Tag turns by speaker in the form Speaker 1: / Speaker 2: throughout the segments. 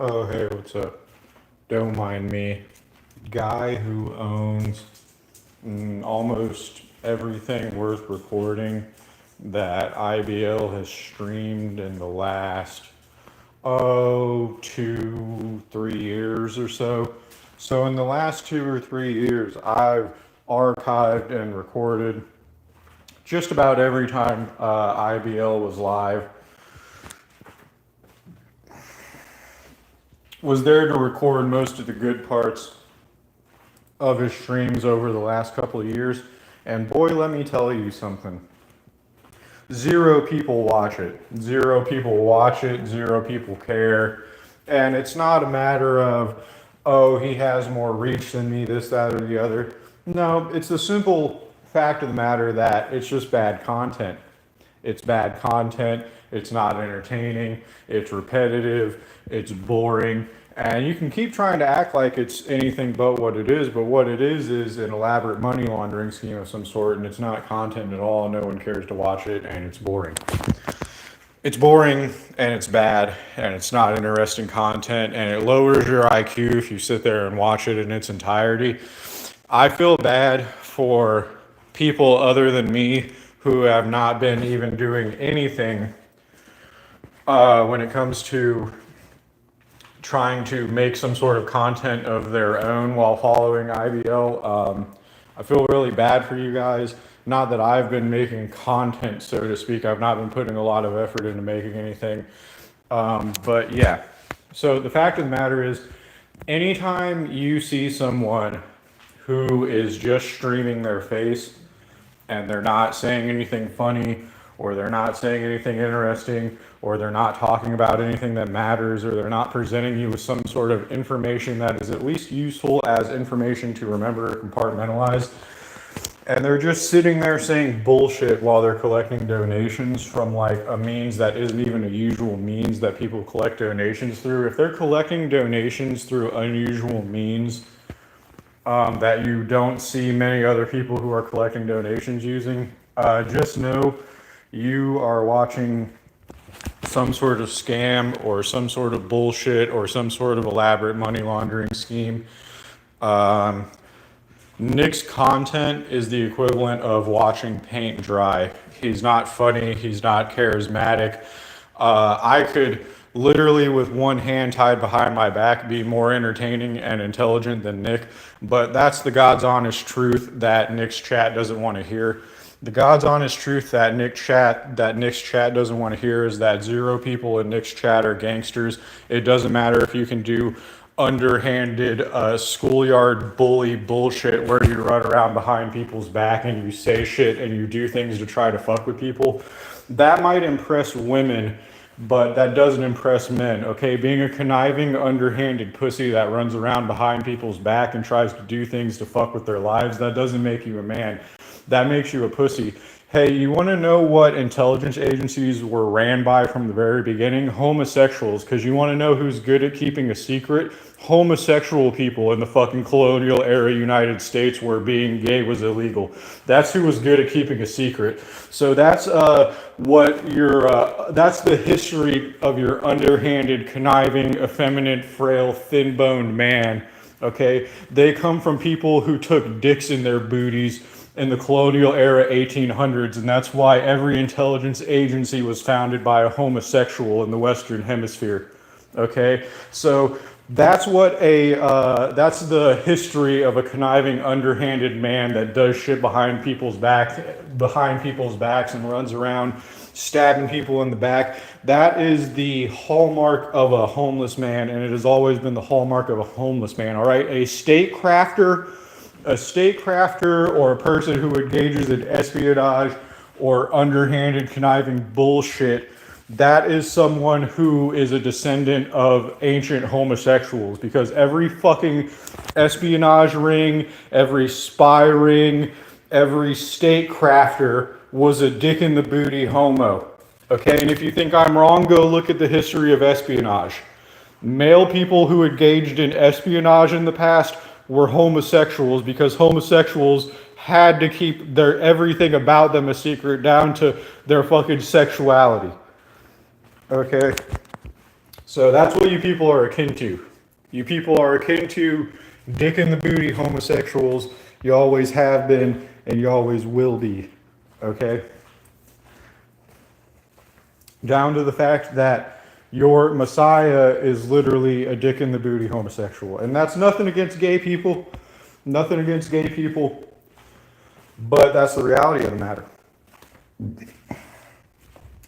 Speaker 1: Oh, hey, what's up? Don't mind me. Guy who owns almost everything worth recording that IBL has streamed in the last, 2, 3 years or so. So, in the last 2 or 3 years, I've archived and recorded just about every time IBL was live. Was there to record most of the good parts of his streams over the last couple of years. And boy, let me tell you something. Zero people watch it. Zero people watch it. Zero people care. And it's not a matter of, oh, he has more reach than me, this, that, or the other. No, it's the simple fact of the matter that it's just bad content. It's bad content. It's not entertaining. It's repetitive. It's boring. And you can keep trying to act like it's anything but what it is. But what it is an elaborate money laundering scheme of some sort. And it's not content at all. No one cares to watch it. And it's boring. It's boring and it's bad and it's not interesting content. And it lowers your IQ if you sit there and watch it in its entirety. I feel bad for people other than me who have not been even doing anything when it comes to trying to make some sort of content of their own while following IBL. I feel really bad for you guys. Not that I've been making content, so to speak. I've not been putting a lot of effort into making anything. But yeah. So the fact of the matter is, anytime you see someone who is just streaming their face and they're not saying anything funny, or they're not saying anything interesting, or they're not talking about anything that matters, or they're not presenting you with some sort of information that is at least useful as information to remember or compartmentalize, and they're just sitting there saying bullshit while they're collecting donations from like a means that isn't even a usual means that people collect donations through. If they're collecting donations through unusual means, that you don't see many other people who are collecting donations using, just know you are watching some sort of scam or some sort of bullshit or some sort of elaborate money laundering scheme. Nick's content is the equivalent of watching paint dry. He's not funny. He's not charismatic. I could literally, with one hand tied behind my back, be more entertaining and intelligent than Nick. But that's the God's honest truth that Nick's chat doesn't want to hear. The God's honest truth that Nick's chat doesn't want to hear is that zero people in Nick's chat are gangsters. It doesn't matter if you can do underhanded schoolyard bully bullshit where you run around behind people's back and you say shit and you do things to try to fuck with people. That might impress women, but that doesn't impress men, okay? Being a conniving, underhanded pussy that runs around behind people's back and tries to do things to fuck with their lives, that doesn't make you a man. That makes you a pussy. Hey, you want to know what intelligence agencies were ran by from the very beginning? Homosexuals. Because you want to know who's good at keeping a secret? Homosexual people in the fucking colonial era United States where being gay was illegal. That's who was good at keeping a secret. So that's that's the history of your underhanded, conniving, effeminate, frail, thin-boned man. Okay? They come from people who took dicks in their booties in the colonial era 1800s, and that's why every intelligence agency was founded by a homosexual in the Western Hemisphere. Okay, so that's that's the history of a conniving, underhanded man that does shit behind people's backs and runs around stabbing people in the back. That is the hallmark of a homeless man, and it has always been the hallmark of a homeless man. All right, a statecrafter or a person who engages in espionage or underhanded, conniving bullshit, that is someone who is a descendant of ancient homosexuals, because every fucking espionage ring, every spy ring, every statecrafter was a dick in the booty homo. Okay, and if you think I'm wrong, go look at the history of espionage. Male people who engaged in espionage in the past were homosexuals, because homosexuals had to keep their everything about them a secret down to their fucking sexuality. Okay? So that's what you people are akin to. You people are akin to dick in the booty homosexuals. You always have been and you always will be. Okay? Down to the fact that your messiah is literally a dick in the booty homosexual. And that's nothing against gay people. Nothing against gay people. But that's the reality of the matter.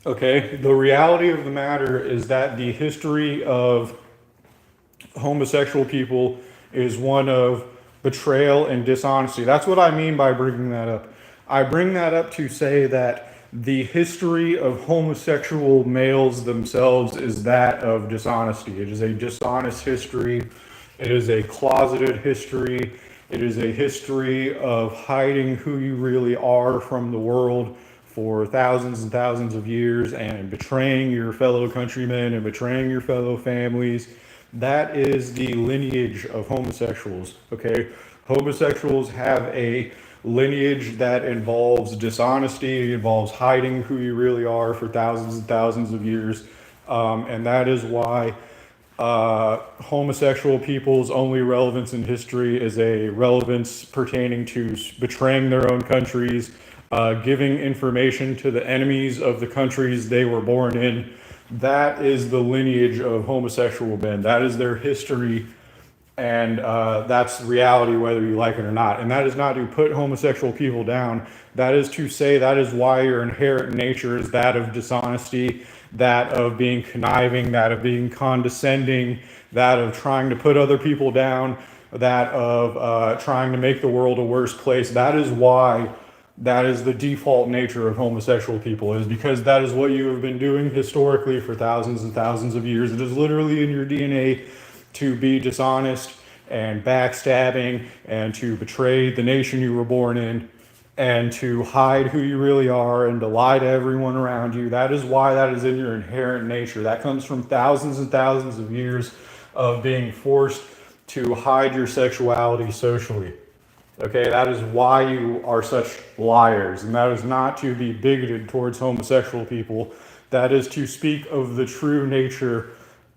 Speaker 1: Okay, the reality of the matter is that the history of homosexual people is one of betrayal and dishonesty. That's what I mean by bringing that up. I bring that up to say that the history of homosexual males themselves is that of dishonesty. It is a dishonest history. It is a closeted history. It is a history of hiding who you really are from the world for thousands and thousands of years and betraying your fellow countrymen and betraying your fellow families. That is the lineage of homosexuals, okay? Homosexuals have a lineage that involves dishonesty, it involves hiding who you really are for thousands and thousands of years. And that is why homosexual people's only relevance in history is a relevance pertaining to betraying their own countries, giving information to the enemies of the countries they were born in. That is the lineage of homosexual men. That is their history, and that's reality whether you like it or not. And that is not to put homosexual people down. That is to say that is why your inherent nature is that of dishonesty, that of being conniving, that of being condescending, that of trying to put other people down, that of trying to make the world a worse place. That is why that is the default nature of homosexual people, is because that is what you have been doing historically for thousands and thousands of years. It is literally in your DNA to be dishonest and backstabbing and to betray the nation you were born in and to hide who you really are and to lie to everyone around you. That is why that is in your inherent nature. That comes from thousands and thousands of years of being forced to hide your sexuality socially. Okay, that is why you are such liars, and that is not to be bigoted towards homosexual people. That is to speak of the true nature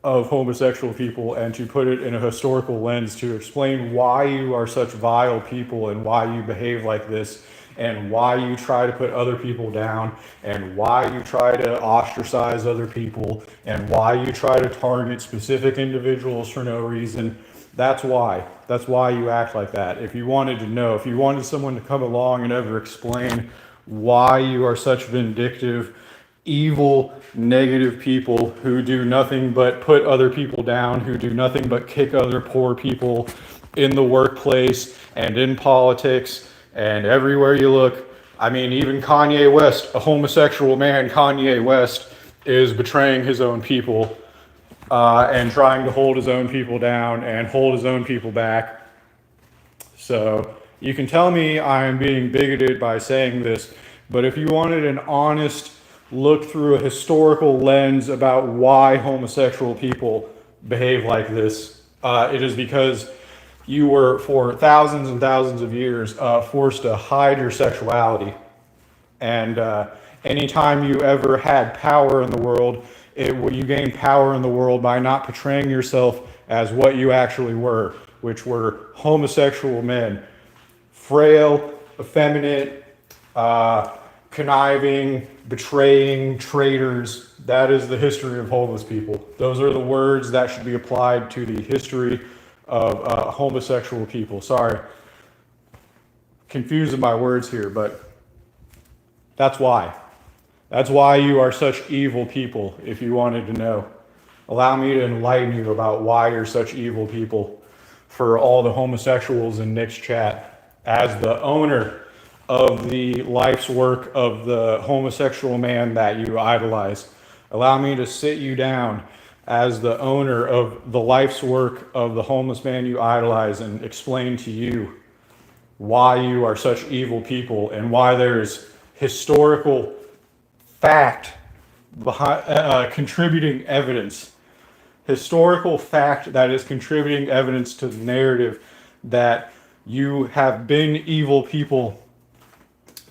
Speaker 1: of homosexual people and to put it in a historical lens to explain why you are such vile people and why you behave like this and why you try to put other people down and why you try to ostracize other people and why you try to target specific individuals for no reason. That's why. That's why you act like that. If you wanted to know, if you wanted someone to come along and ever explain why you are such vindictive, evil, negative people who do nothing but put other people down, who do nothing but kick other poor people in the workplace and in politics and everywhere you look. I mean, even Kanye West, a homosexual man, Kanye West, is betraying his own people and trying to hold his own people down and hold his own people back. So you can tell me I am being bigoted by saying this, but if you wanted an honest look through a historical lens about why homosexual people behave like this, it is because you were for thousands and thousands of years forced to hide your sexuality. And anytime you ever had power in the world, you gained power in the world by not portraying yourself as what you actually were, which were homosexual men, frail, effeminate, conniving, betraying, traitors. That is the history of homeless people. Those are the words that should be applied to the history of homosexual people. Sorry, confusing my words here, but that's why. That's why you are such evil people, if you wanted to know. Allow me to enlighten you about why you're such evil people. For all the homosexuals in Nick's chat, as the owner of the life's work of the homosexual man that you idolize, allow me to sit you down as the owner of the life's work of the homeless man you idolize and explain to you why you are such evil people and why there's historical fact behind contributing evidence, historical fact that is contributing evidence to the narrative that you have been evil people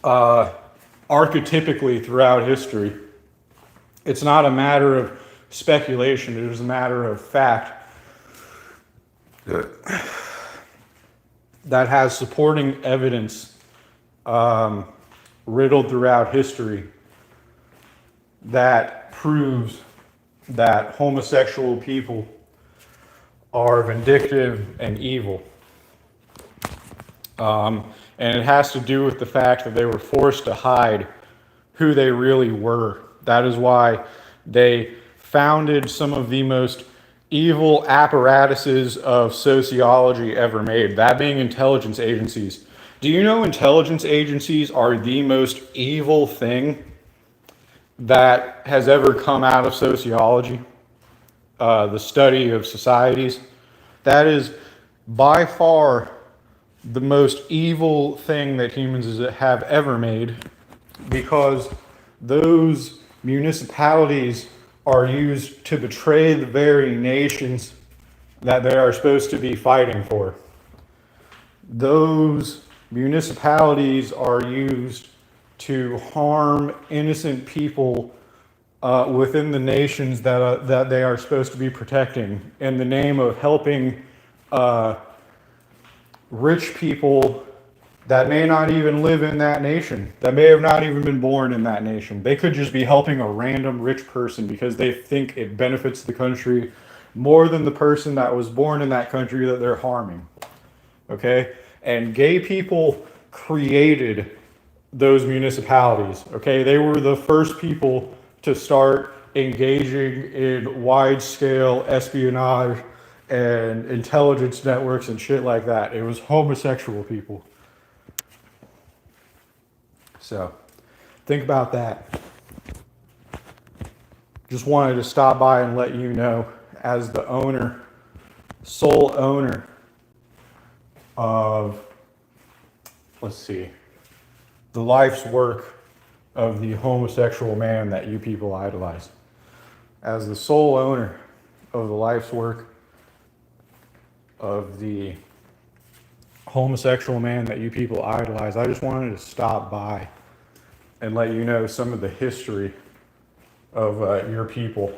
Speaker 1: archetypically throughout history. It's not a matter of speculation. It is a matter of fact that has supporting evidence riddled throughout history that proves that homosexual people are vindictive and evil. And it has to do with the fact that they were forced to hide who they really were. That is why they founded some of the most evil apparatuses of sociology ever made, that being intelligence agencies. Do you know intelligence agencies are the most evil thing that has ever come out of sociology, the study of societies? That is by far the most evil thing that humans have ever made, because those municipalities are used to betray the very nations that they are supposed to be fighting for. Those municipalities are used to harm innocent people within the nations that they are supposed to be protecting in the name of helping rich people that may not even live in that nation, that may have not even been born in that nation. They could just be helping a random rich person because they think it benefits the country more than the person that was born in that country that they're harming. Okay? And gay people created those municipalities. Okay? They were the first people to start engaging in wide-scale espionage and intelligence networks and shit like that. It was homosexual people. So, think about that. Just wanted to stop by and let you know, as the owner, sole owner of, the life's work of the homosexual man that you people idolize. As the sole owner of the life's work of the homosexual man that you people idolize, I just wanted to stop by and let you know some of the history of your people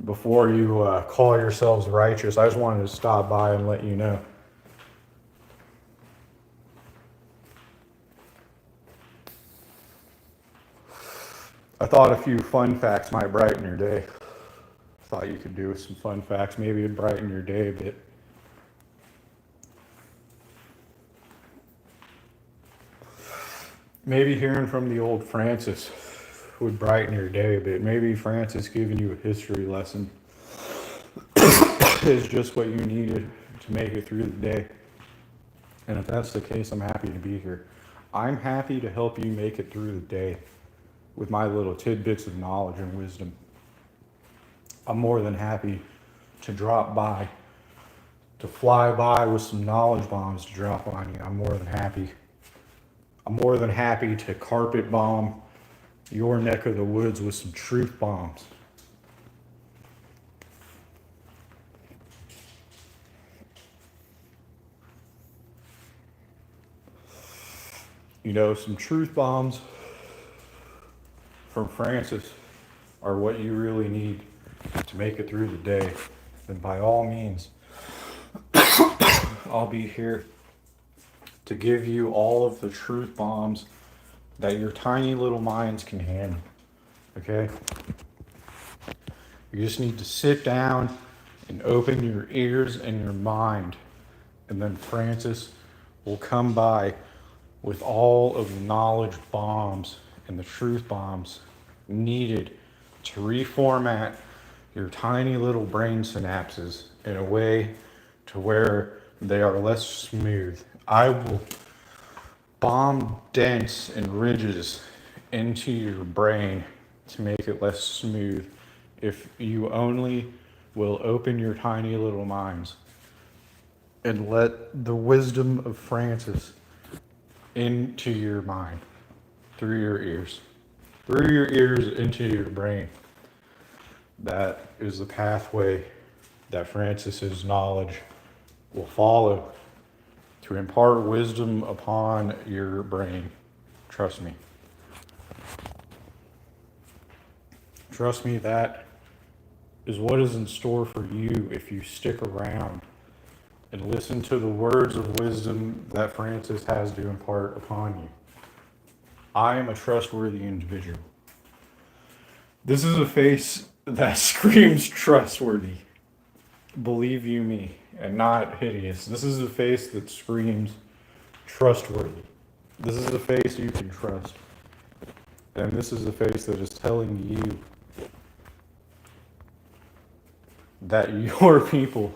Speaker 1: before you call yourselves righteous. I just wanted to stop by and let you know. I thought a few fun facts might brighten your day. Thought you could do with some fun facts. Maybe it'd brighten your day a bit. Maybe hearing from the old Francis would brighten your day a bit. Maybe Francis giving you a history lesson is just what you needed to make it through the day. And if that's the case, I'm happy to be here. I'm happy to help you make it through the day with my little tidbits of knowledge and wisdom. I'm more than happy to drop by, to fly by with some knowledge bombs to drop on you. I'm more than happy. I'm more than happy to carpet bomb your neck of the woods with some truth bombs. You know, some truth bombs from Francis are what you really need to make it through the day. Then by all means, I'll be here to give you all of the truth bombs that your tiny little minds can handle. Okay? You just need to sit down and open your ears and your mind, and then Francis will come by with all of the knowledge bombs and the truth bombs needed to reformat your tiny little brain synapses in a way to where they are less smooth. I will bomb dents and ridges into your brain to make it less smooth if you only will open your tiny little minds and let the wisdom of Francis into your mind, through your ears into your brain. That is the pathway that Francis's knowledge will follow to impart wisdom upon your brain. Trust me. Trust me, that is what is in store for you if you stick around and listen to the words of wisdom that Francis has to impart upon you. I am a trustworthy individual. This is a face that screams trustworthy. Believe you me, and not hideous. This is a face that screams trustworthy. This is a face you can trust. And this is a face that is telling you that your people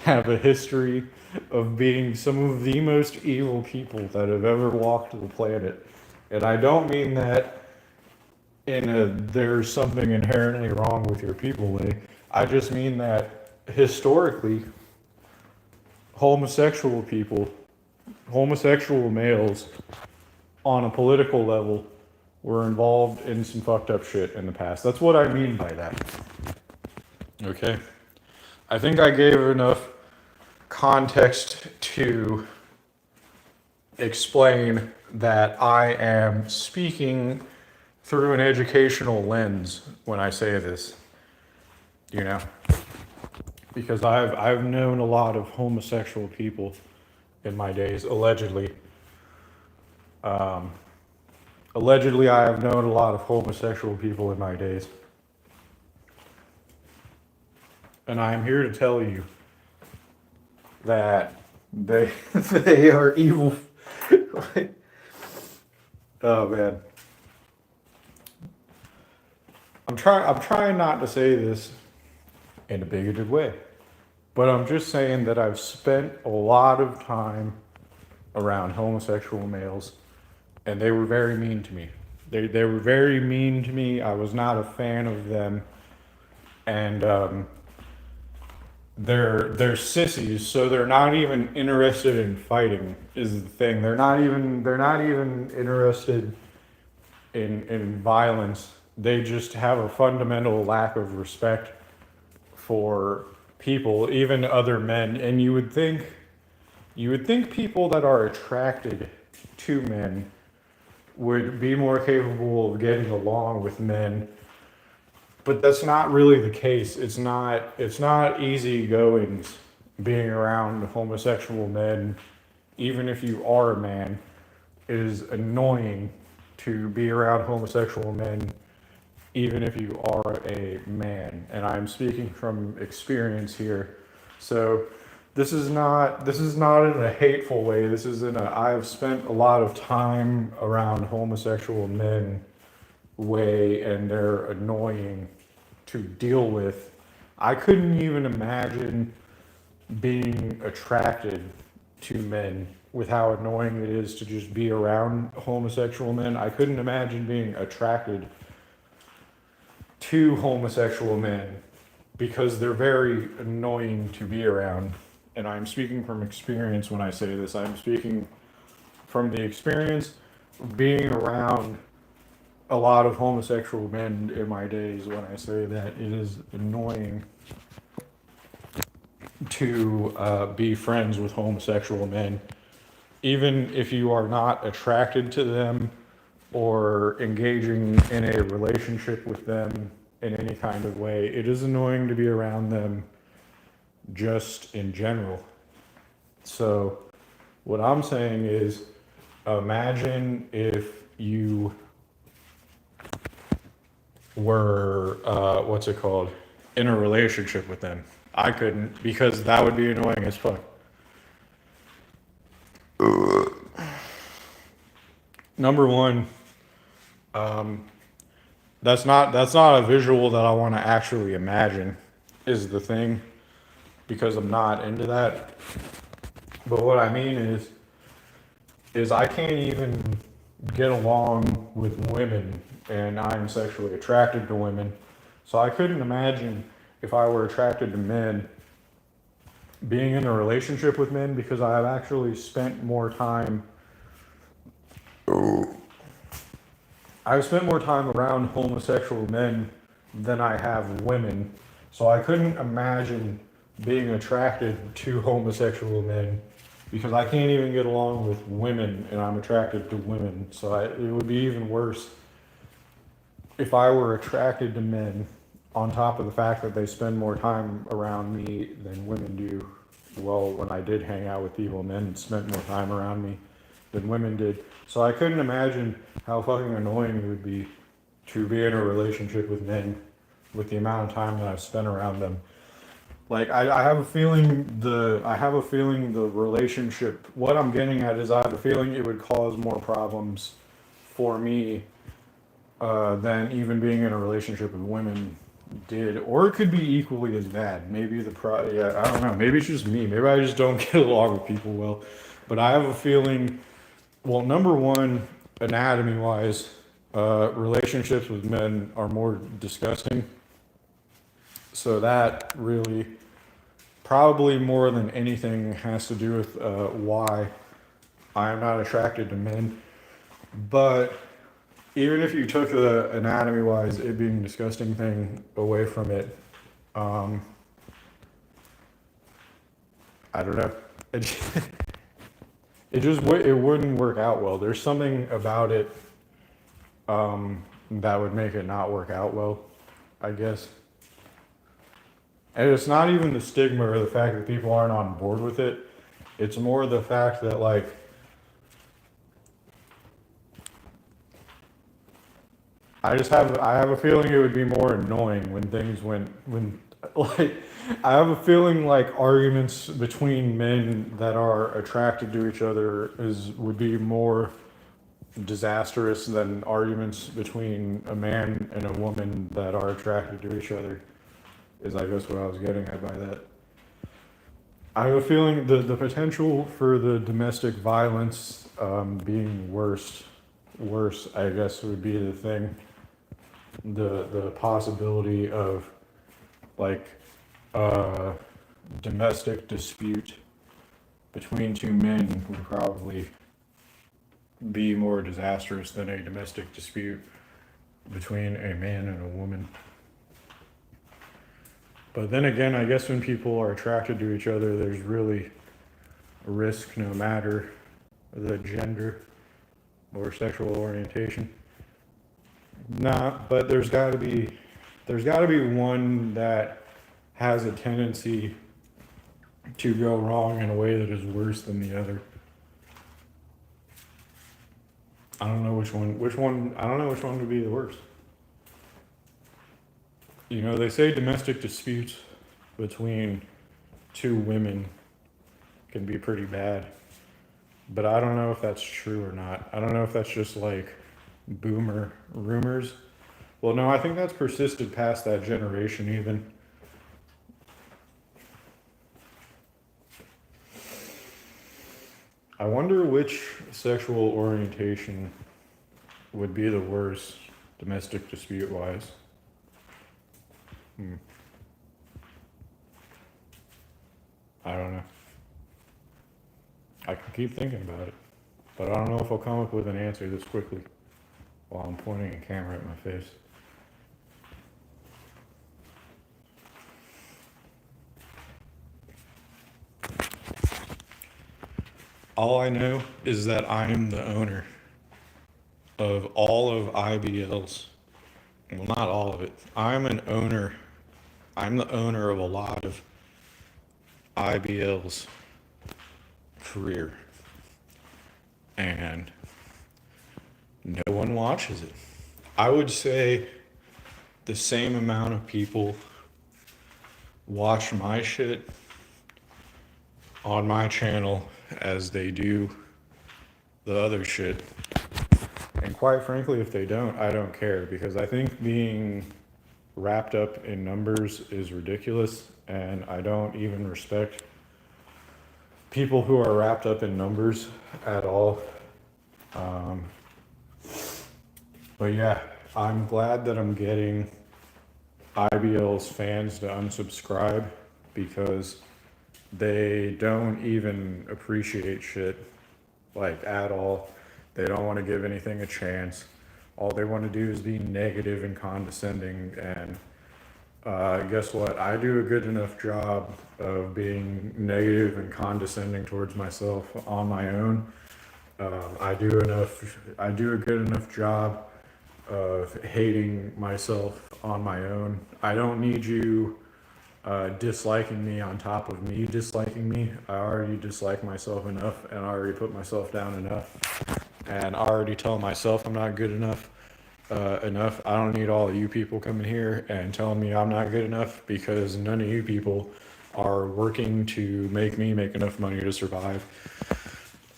Speaker 1: have a history of being some of the most evil people that have ever walked the planet. And I don't mean that in a there's something inherently wrong with your people way. I just mean that historically, homosexual people, homosexual males on a political level were involved in some fucked up shit in the past. That's what I mean by that. Okay? I think I gave enough context to explain that I am speaking through an educational lens when I say this, you know, because I've known a lot of homosexual people in my days, allegedly. Allegedly, I have known a lot of homosexual people in my days. And I am here to tell you that they are evil. Oh man. I'm trying not to say this in a bigoted way. But I'm just saying that I've spent a lot of time around homosexual males, and they were very mean to me. They were very mean to me. I was not a fan of them. And they're sissies, so they're not even interested in fighting is the thing. They're not even interested in violence. They just have a fundamental lack of respect for people, even other men. And you would think people that are attracted to men would be more capable of getting along with men. But that's not really the case. It's not easy goings being around homosexual men, even if you are a man. It is annoying to be around homosexual men, even if you are a man. And I'm speaking from experience here. So this is not in a hateful way. This is in a I've spent a lot of time around homosexual men way, and they're annoying to deal with. I couldn't even imagine being attracted to men with how annoying it is to just be around homosexual men. I couldn't imagine being attracted to homosexual men because they're very annoying to be around. And I'm speaking from experience when I say this. I'm speaking from the experience of being around a lot of homosexual men in my days when I say that it is annoying to be friends with homosexual men, even if you are not attracted to them or engaging in a relationship with them in any kind of way. It is annoying to be around them just in general. So what I'm saying is, imagine if you were in a relationship with them. I couldn't, because that would be annoying as fuck. Number one, that's not a visual that I want to actually imagine, is the thing, because I'm not into that. But what I mean is I can't even get along with women, and I'm sexually attracted to women. So I couldn't imagine, if I were attracted to men, being in a relationship with men, because I have actually spent more time I've spent more time around homosexual men than I have women. So I couldn't imagine being attracted to homosexual men, because I can't even get along with women, and I'm attracted to women. So it would be even worse. if I were attracted to men, on top of the fact that they spend more time around me than women do, well, when I did hang out with people, men spent more time around me than women did. So I couldn't imagine how fucking annoying it would be to be in a relationship with men with the amount of time that I've spent around them. Like I have a feeling the relationship, what I'm getting at is I have a feeling it would cause more problems for me than even being in a relationship with women did, or it could be equally as bad. Maybe yeah, I don't know. Maybe it's just me. Maybe I just don't get along with people well. But I have a feeling, well, number one, anatomy wise, relationships with men are more disgusting. So that really, probably more than anything, has to do with why I am not attracted to men. But even if you took the anatomy wise, it being disgusting thing away from it, um, I don't know. It, it wouldn't work out well. There's something about it that would make it not work out well, I guess. And it's not even the stigma or the fact that people aren't on board with it. It's more the fact that, like, I have a feeling it would be more annoying when things went when like I have a feeling like arguments between men that are attracted to each other would be more disastrous than arguments between a man and a woman that are attracted to each other, is I guess what I was getting at by that. I have a feeling the potential for the domestic violence being worse, I guess, would be the thing. The possibility of, like, domestic dispute between two men would probably be more disastrous than a domestic dispute between a man and a woman. But then again, I guess when people are attracted to each other, there's really a risk no matter the gender or sexual orientation. Nah, but there's got to be one that has a tendency to go wrong in a way that is worse than the other. I don't know which one, I don't know which one would be the worst. You know, they say domestic disputes between two women can be pretty bad, but I don't know if that's true or not. I don't know if that's just like boomer rumors. Well, no, I think that's persisted past that generation even. I wonder which sexual orientation would be the worst domestic dispute wise. I don't know. I can keep thinking about it, but I don't know if I'll come up with an answer this quickly while I'm pointing a camera at my face. All I know is that I am the owner of all of IBLs. Well, not all of it. I'm the owner of a lot of IBL's career. And no one watches it. I would say the same amount of people watch my shit on my channel as they do the other shit. And quite frankly, if they don't, I don't care, because I think being wrapped up in numbers is ridiculous, and I don't even respect people who are wrapped up in numbers at all. But yeah, I'm glad that I'm getting IBL's fans to unsubscribe, because they don't even appreciate shit, like, at all. They don't want to give anything a chance. All they want to do is be negative and condescending. And guess what? I do a good enough job of being negative and condescending towards myself on my own. I do a good enough job of hating myself on my own. I don't need you disliking me on top of me disliking me. I already dislike myself enough, and I already put myself down enough, and I already tell myself I'm not good enough. Enough. I don't need all of you people coming here and telling me I'm not good enough, because none of you people are working to make me make enough money to survive.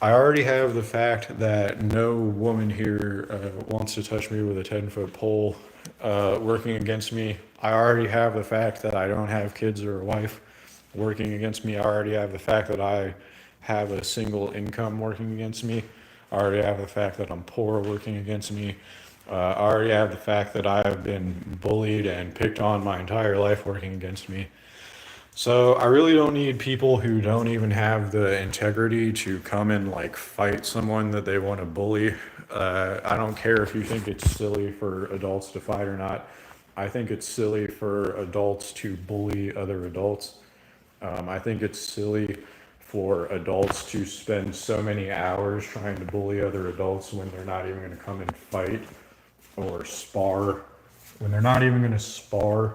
Speaker 1: I already have the fact that no woman here wants to touch me with a 10-foot pole working against me. I already have the fact that I don't have kids or a wife working against me. I already have the fact that I have a single income working against me. I already have the fact that I'm poor working against me. I already have the fact that I have been bullied and picked on my entire life working against me. So I really don't need people who don't even have the integrity to come and like fight someone that they want to bully. I don't care if you think it's silly for adults to fight or not. I think it's silly for adults to bully other adults. I think it's silly for adults to spend so many hours trying to bully other adults when they're not even going to come and fight or spar. When they're not even going to spar,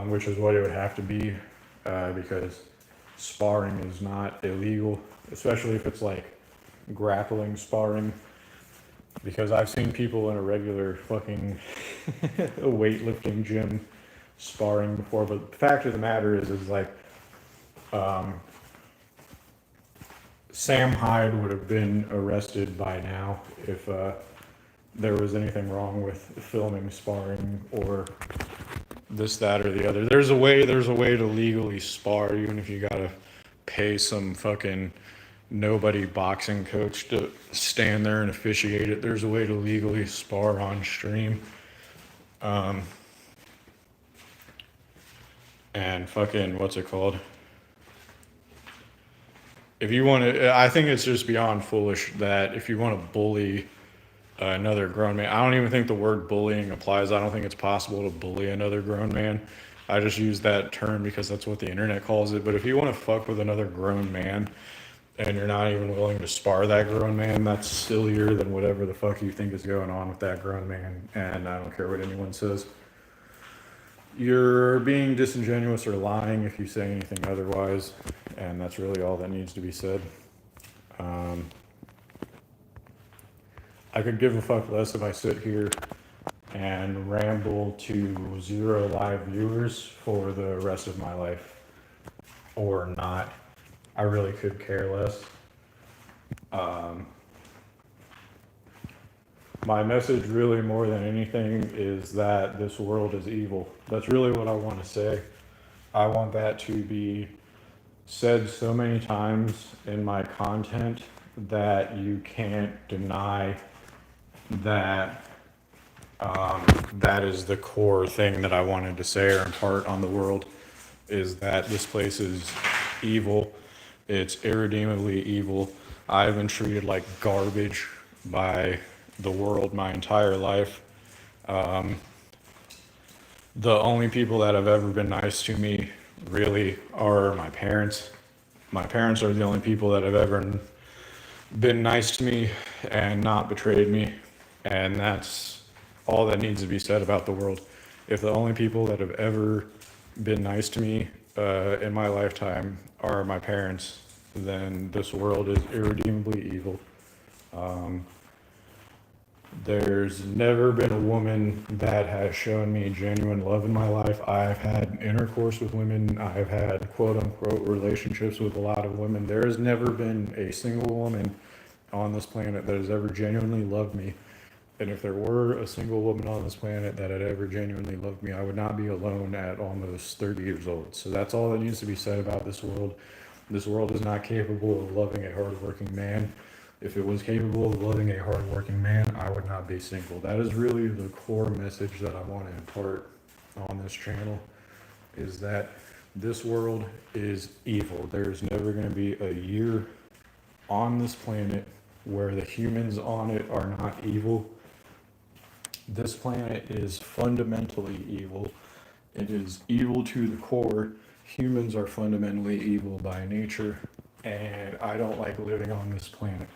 Speaker 1: which is what it would have to be, because sparring is not illegal, especially if it's like grappling sparring. Because I've seen people in a regular fucking weightlifting gym sparring before, but the fact of the matter is like, Sam Hyde would have been arrested by now if there was anything wrong with filming sparring or this, that, or the other. There's a way to legally spar, even if you gotta pay some fucking nobody boxing coach to stand there and officiate it. There's a way to legally spar on stream. And fucking, what's it called? If you want to, I think it's just beyond foolish that if you want to bully another grown man, I don't even think the word bullying applies. I don't think it's possible to bully another grown man. I just use that term because that's what the internet calls it. But if you want to fuck with another grown man and you're not even willing to spar that grown man, that's sillier than whatever the fuck you think is going on with that grown man. And I don't care what anyone says. You're being disingenuous or lying if you say anything otherwise, and that's really all that needs to be said. I could give a fuck less if I sit here and ramble to 0 live viewers for the rest of my life, or not. I really could care less. My message, really more than anything, is that this world is evil. That's really what I want to say. I want that to be said so many times in my content that you can't deny that. That is the core thing that I wanted to say or impart on the world, is that this place is evil. It's irredeemably evil. I've been treated like garbage by the world my entire life. The only people that have ever been nice to me really are my parents. My parents are the only people that have ever been nice to me and not betrayed me. And that's all that needs to be said about the world. If the only people that have ever been nice to me in my lifetime are my parents, then this world is irredeemably evil. There's never been a woman that has shown me genuine love in my life. I've had intercourse with women. I've had quote unquote relationships with a lot of women. There has never been a single woman on this planet that has ever genuinely loved me. And if there were a single woman on this planet that had ever genuinely loved me, I would not be alone at almost 30 years old. So that's all that needs to be said about this world. This world is not capable of loving a hardworking man. If it was capable of loving a hardworking man, I would not be single. That is really the core message that I want to impart on this channel, is that this world is evil. There's never going to be a year on this planet where the humans on it are not evil. This planet is fundamentally evil. It is evil to the core. Humans are fundamentally evil by nature, and I don't like living on this planet.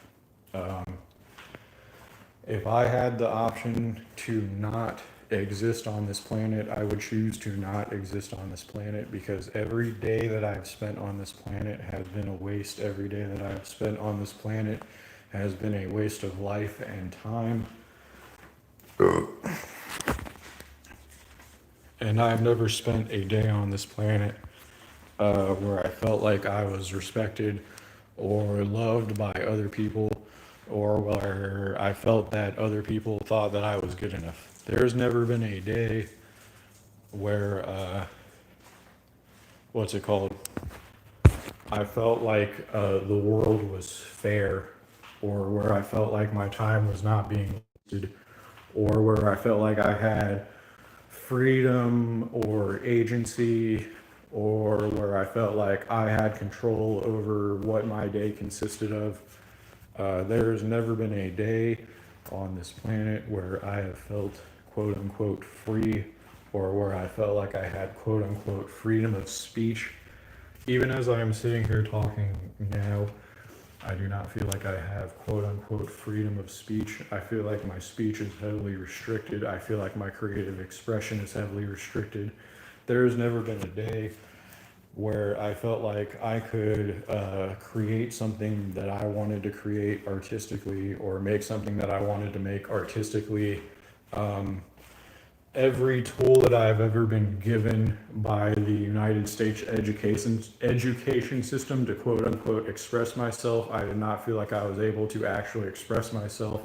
Speaker 1: If I had the option to not exist on this planet, I would choose to not exist on this planet, because every day that I've spent on this planet has been a waste. Every day that I've spent on this planet has been a waste of life and time. And I've never spent a day on this planet where I felt like I was respected or loved by other people, or where I felt that other people thought that I was good enough. There's never been a day where, what's it called? I felt like the world was fair, or where I felt like my time was not being wasted, or where I felt like I had freedom or agency, or where I felt like I had control over what my day consisted of. There's never been a day on this planet where I have felt quote unquote free, or where I felt like I had quote unquote freedom of speech. Even as I am sitting here talking now, I do not feel like I have quote unquote freedom of speech. I feel like my speech is heavily restricted. I feel like my creative expression is heavily restricted. There has never been a day where I felt like I could create something that I wanted to create artistically, or make something that I wanted to make artistically. Every tool that I've ever been given by the United States education system to quote unquote express myself, I did not feel like I was able to actually express myself.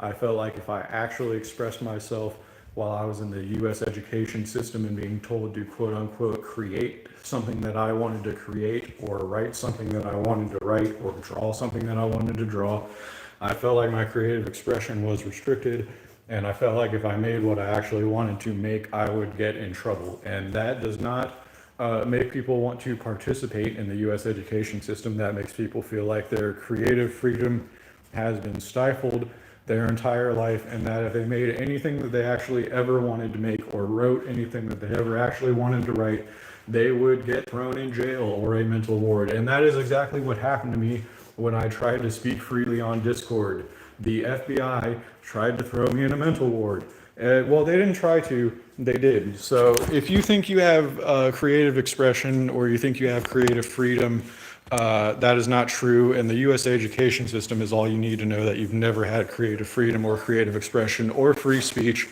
Speaker 1: I felt like if I actually expressed myself while I was in the US education system and being told to quote unquote create something that I wanted to create, or write something that I wanted to write, or draw something that I wanted to draw, I felt like my creative expression was restricted. And I felt like if I made what I actually wanted to make, I would get in trouble. And that does not make people want to participate in the US education system. That makes people feel like their creative freedom has been stifled their entire life, and that if they made anything that they actually ever wanted to make, or wrote anything that they ever actually wanted to write, they would get thrown in jail or a mental ward. And that is exactly what happened to me when I tried to speak freely on Discord. The FBI tried to throw me in a mental ward. Well, they didn't try to, they did. So if you think you have creative expression, or you think you have creative freedom, that is not true. And the US education system is all you need to know that you've never had creative freedom or creative expression or free speech.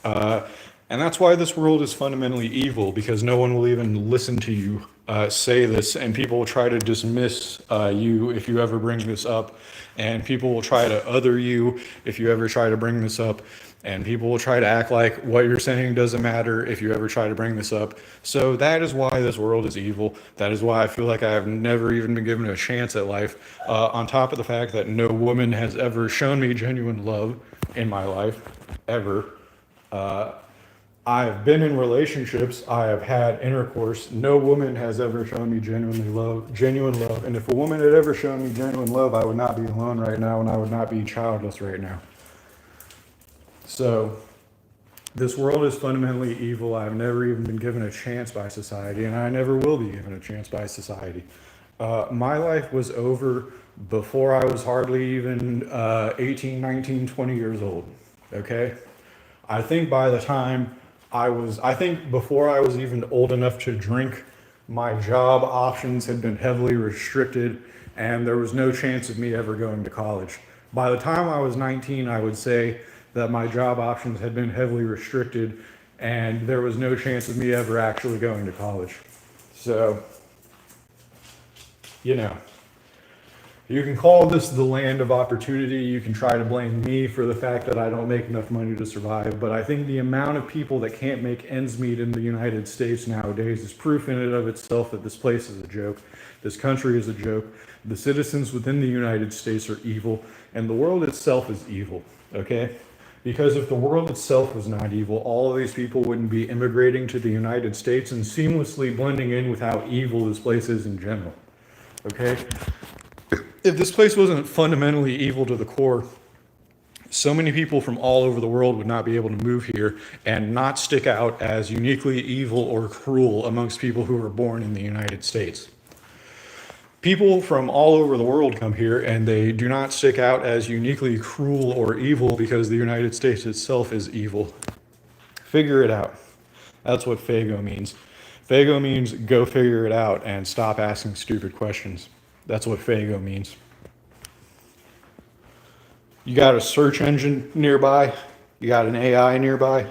Speaker 1: And that's why this world is fundamentally evil, because no one will even listen to you say this, and people will try to dismiss you if you ever bring this up, and people will try to other you if you ever try to bring this up, and people will try to act like what you're saying doesn't matter if you ever try to bring this up. So that is why this world is evil. That is why I feel like I have never even been given a chance at life, on top of the fact that no woman has ever shown me genuine love in my life, ever. I have been in relationships, I have had intercourse. No woman has ever shown me genuine love. And if a woman had ever shown me genuine love, I would not be alone right now, and I would not be childless right now. So this world is fundamentally evil. I've never even been given a chance by society, and I never will be given a chance by society. My life was over before I was hardly even 18, 19, 20 years old, okay? I think by the time I think before I was even old enough to drink, my job options had been heavily restricted, and there was no chance of me ever going to college. By the time I was 19, I would say that my job options had been heavily restricted, and there was no chance of me ever actually going to college. So, you know, you can call this the land of opportunity. You can try to blame me for the fact that I don't make enough money to survive. But I think the amount of people that can't make ends meet in the United States nowadays is proof in and of itself that this place is a joke. This country is a joke. The citizens within the United States are evil, and the world itself is evil, okay? Because if the world itself was not evil, all of these people wouldn't be immigrating to the United States and seamlessly blending in with how evil this place is in general, okay? If this place wasn't fundamentally evil to the core, so many people from all over the world would not be able to move here and not stick out as uniquely evil or cruel amongst people who were born in the United States. People from all over the world come here, and they do not stick out as uniquely cruel or evil because the United States itself is evil. Figure it out. That's what Faygo means. Faygo means go figure it out and stop asking stupid questions. That's what Faygo means. You got a search engine nearby, you got an AI nearby.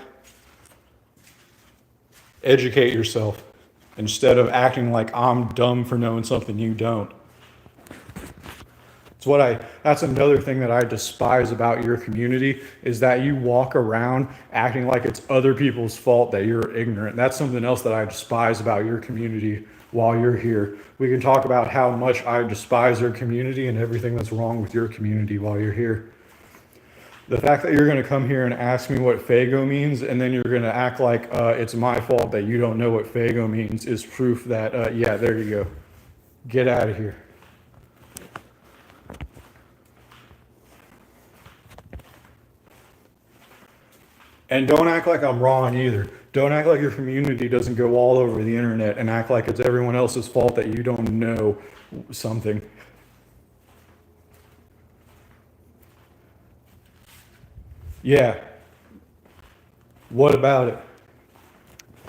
Speaker 1: Educate yourself instead of acting like I'm dumb for knowing something you don't. That's another thing that I despise about your community is that you walk around acting like it's other people's fault that you're ignorant. That's something else that I despise about your community while you're here. We can talk about how much I despise your community and everything that's wrong with your community while you're here. The fact that you're going to come here and ask me what Faygo means, and then you're going to act like it's my fault that you don't know what Faygo means is proof that, yeah, there you go. Get out of here. And don't act like I'm wrong either. Don't act like your community doesn't go all over the internet and act like it's everyone else's fault that you don't know something. Yeah. What about it?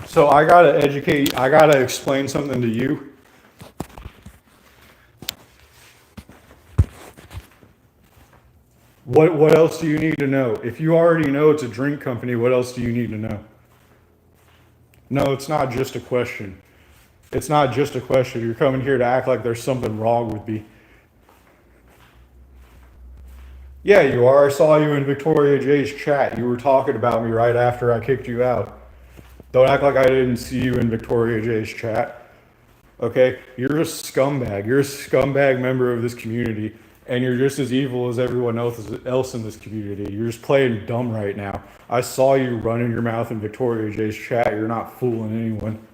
Speaker 1: So I gotta explain something to you. What else do you need to know? If you already know it's a drink company, what else do you need to know? No, it's not just a question. It's not just a question. You're coming here to act like there's something wrong with me. Yeah, you are. I saw you in Victoria J's chat. You were talking about me right after I kicked you out. Don't act like I didn't see you in Victoria J's chat. Okay? You're a scumbag. You're a scumbag member of this community, and you're just as evil as everyone else in this community. You're just playing dumb right now. I saw you running your mouth in Victoria J's chat. You're not fooling anyone.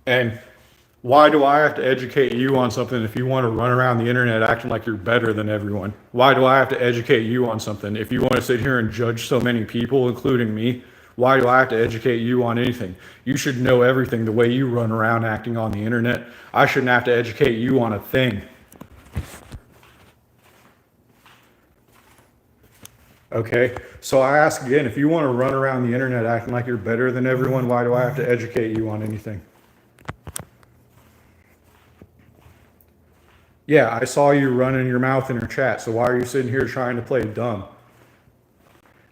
Speaker 1: And why do I have to educate you on something if you want to run around the internet acting like you're better than everyone? Why do I have to educate you on something if you want to sit here and judge so many people, including me? Why do I have to educate you on anything? You should know everything the way you run around acting on the internet. I shouldn't have to educate you on a thing. Okay, so I ask again, if you want to run around the internet acting like you're better than everyone, why do I have to educate you on anything? Yeah, I saw you running your mouth in your chat, so why are you sitting here trying to play dumb?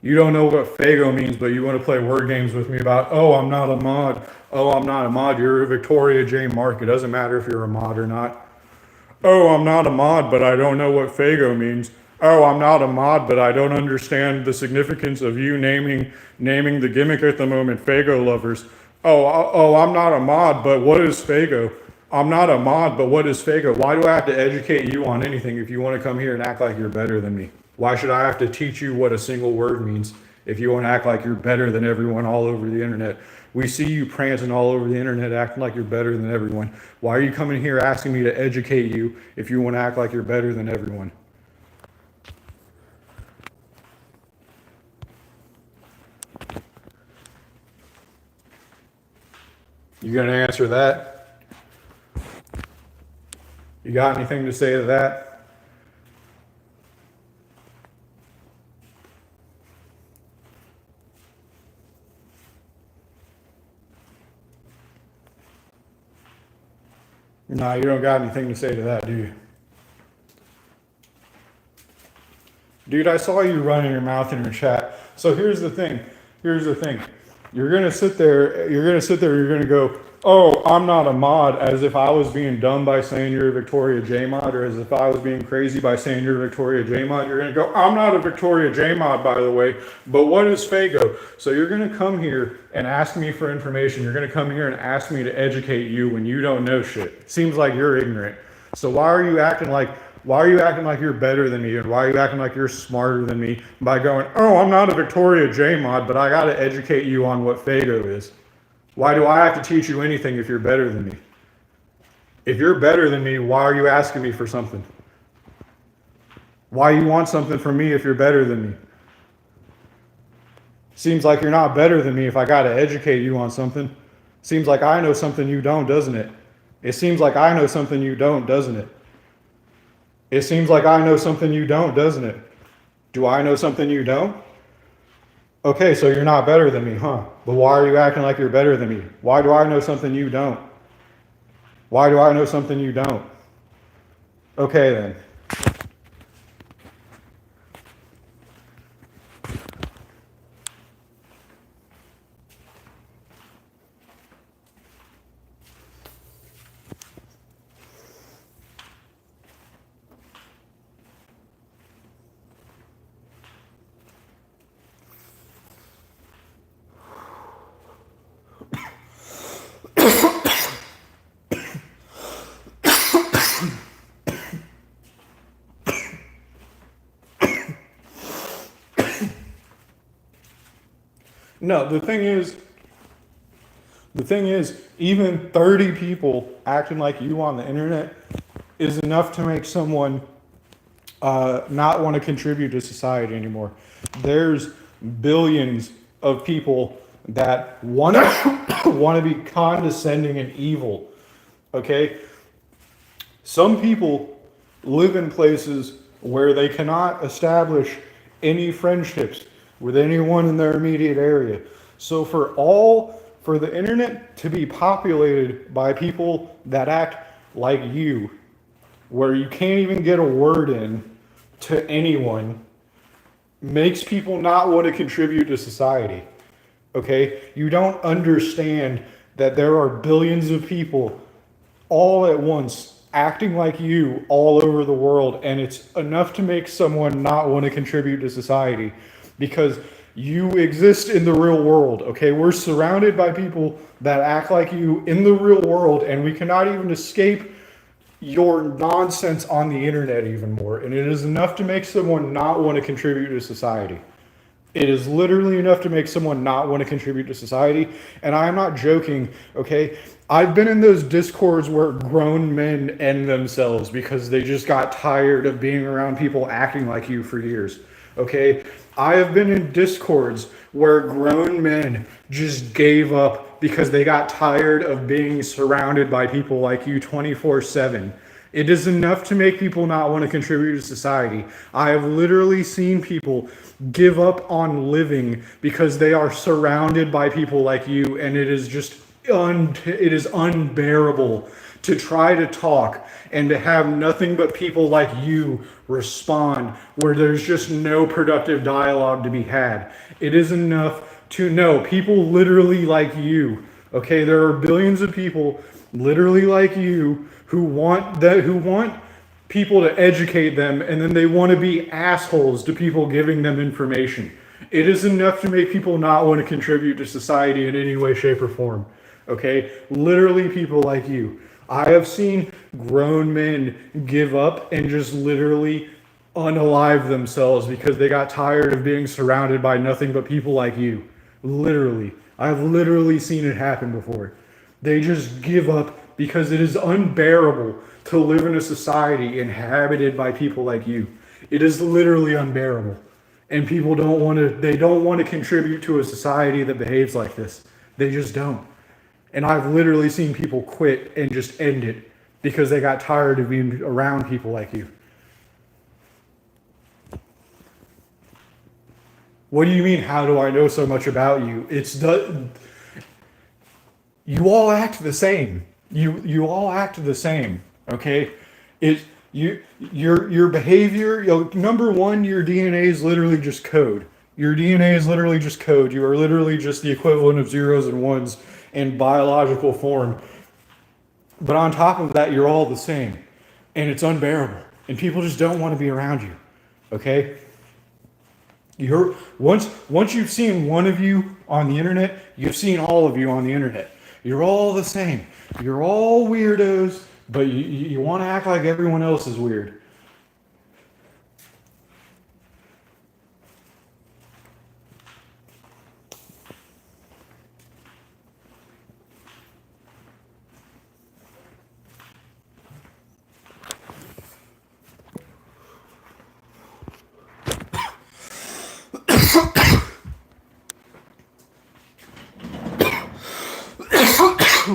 Speaker 1: You don't know what Faygo means, but you want to play word games with me about, oh, I'm not a mod. Oh, I'm not a mod. You're a Victoria J. Mark. It doesn't matter if you're a mod or not. Oh, I'm not a mod, but I don't know what Faygo means. Oh, I'm not a mod, but I don't understand the significance of you naming the gimmick at the moment, Faygo lovers. Oh, I'm not a mod, but what is Faygo? I'm not a mod, but what is Faygo? Why do I have to educate you on anything if you want to come here and act like you're better than me? Why should I have to teach you what a single word means if you want to act like you're better than everyone all over the internet? We see you prancing all over the internet acting like you're better than everyone. Why are you coming here asking me to educate you if you want to act like you're better than everyone? You gonna answer that? You got anything to say to that? No, you don't got anything to say to that, do you? Dude, I saw you running your mouth in your chat. So here's the thing. Here's the thing. You're gonna sit there, you're gonna go, oh, I'm not a mod, as if I was being dumb by saying you're a Victoria J mod, or as if I was being crazy by saying you're a Victoria J mod. You're gonna go, I'm not a Victoria J mod, by the way, but what is Faygo? So you're gonna come here and ask me for information. You're gonna come here and ask me to educate you when you don't know shit. Seems like you're ignorant. So why are you acting like you're better than me, and why are you acting like you're smarter than me by going, oh, I'm not a Victoria J mod, but I got to educate you on what Faygo is? Why do I have to teach you anything if you're better than me? If you're better than me, why are you asking me for something? Why you want something from me if you're better than me? Seems like you're not better than me if I got to educate you on something. Seems like I know something you don't, doesn't it? It seems like I know something you don't, doesn't it? It seems like I know something you don't, doesn't it? Do I know something you don't? Okay, so you're not better than me, huh? But why are you acting like you're better than me? Why do I know something you don't? Why do I know something you don't? Okay, then. No, the thing is, even 30 people acting like you on the internet is enough to make someone not want to contribute to society anymore. There's billions of people that want to want to be condescending and evil. Okay, some people live in places where they cannot establish any friendships with anyone in their immediate area. So for the internet to be populated by people that act like you, where you can't even get a word in to anyone, makes people not want to contribute to society. Okay? You don't understand that there are billions of people all at once acting like you all over the world, and it's enough to make someone not want to contribute to society because you exist in the real world. Okay, we're surrounded by people that act like you in the real world, and we cannot even escape your nonsense on the internet even more, and it is enough to make someone not want to contribute to society. It is literally enough to make someone not want to contribute to society. And I'm not joking, okay? I've been in those discords where grown men end themselves because they just got tired of being around people acting like you for years, okay? I have been in discords where grown men just gave up because they got tired of being surrounded by people like you 24/7. It is enough to make people not want to contribute to society. I have literally seen people give up on living because they are surrounded by people like you, and it is just it is unbearable to try to talk and to have nothing but people like you respond where there's just no productive dialogue to be had. It is enough to know people literally like you. Okay, there are billions of people literally like you who want people to educate them, and then they want to be assholes to people giving them information. It is enough to make people not want to contribute to society in any way, shape, or form. Okay? Literally people like you. I have seen grown men give up and just literally unalive themselves because they got tired of being surrounded by nothing but people like you. Literally. I've literally seen it happen before. They just give up because it is unbearable to live in a society inhabited by people like you. It is literally unbearable. And people don't want to contribute to a society that behaves like this. They just don't. And I've literally seen people quit and just end it because they got tired of being around people like you. What do you mean, how do I know so much about you? You all act the same. You all act the same, okay? Your behavior, number one, your DNA is literally just code. Your DNA is literally just code. You are literally just the equivalent of zeros and ones in biological form. But on top of that, you're all the same. And it's unbearable. And people just don't want to be around you, okay? Once you've seen one of you on the internet, you've seen all of you on the internet. You're all the same. You're all weirdos, but you want to act like everyone else is weird.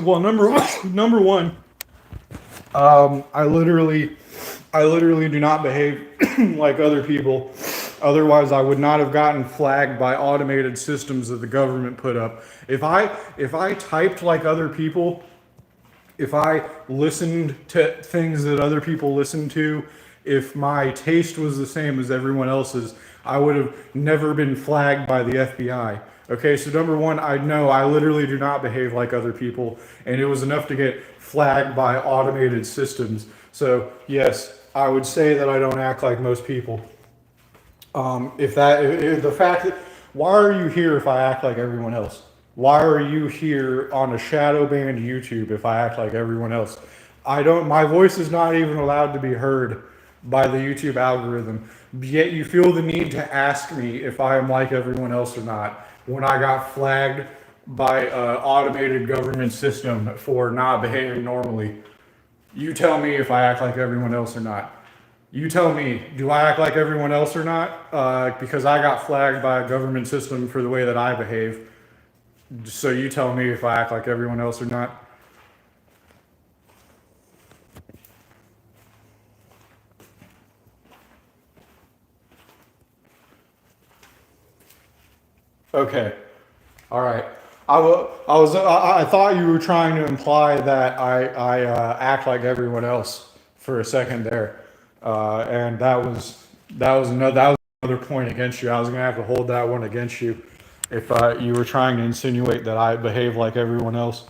Speaker 1: Well, number one, I literally do not behave like other people. Otherwise, I would not have gotten flagged by automated systems that the government put up. If I typed like other people, if I listened to things that other people listen to, if my taste was the same as everyone else's, I would have never been flagged by the FBI. Okay, so number one, I know I literally do not behave like other people, and it was enough to get flagged by automated systems. So, yes, I would say that I don't act like most people. If the fact that, why are you here if I act like everyone else? Why are you here on a shadow banned YouTube if I act like everyone else? My voice is not even allowed to be heard by the YouTube algorithm. Yet you feel the need to ask me if I am like everyone else or not when I got flagged by an automated government system for not behaving normally. You tell me if I act like everyone else or not. You tell me, do I act like everyone else or not? Because I got flagged by a government system for the way that I behave. So you tell me if I act like everyone else or not. Okay. All right. I thought you were trying to imply that I act like everyone else for a second there, and that was another point against you. I was gonna have to hold that one against you if you were trying to insinuate that I behave like everyone else.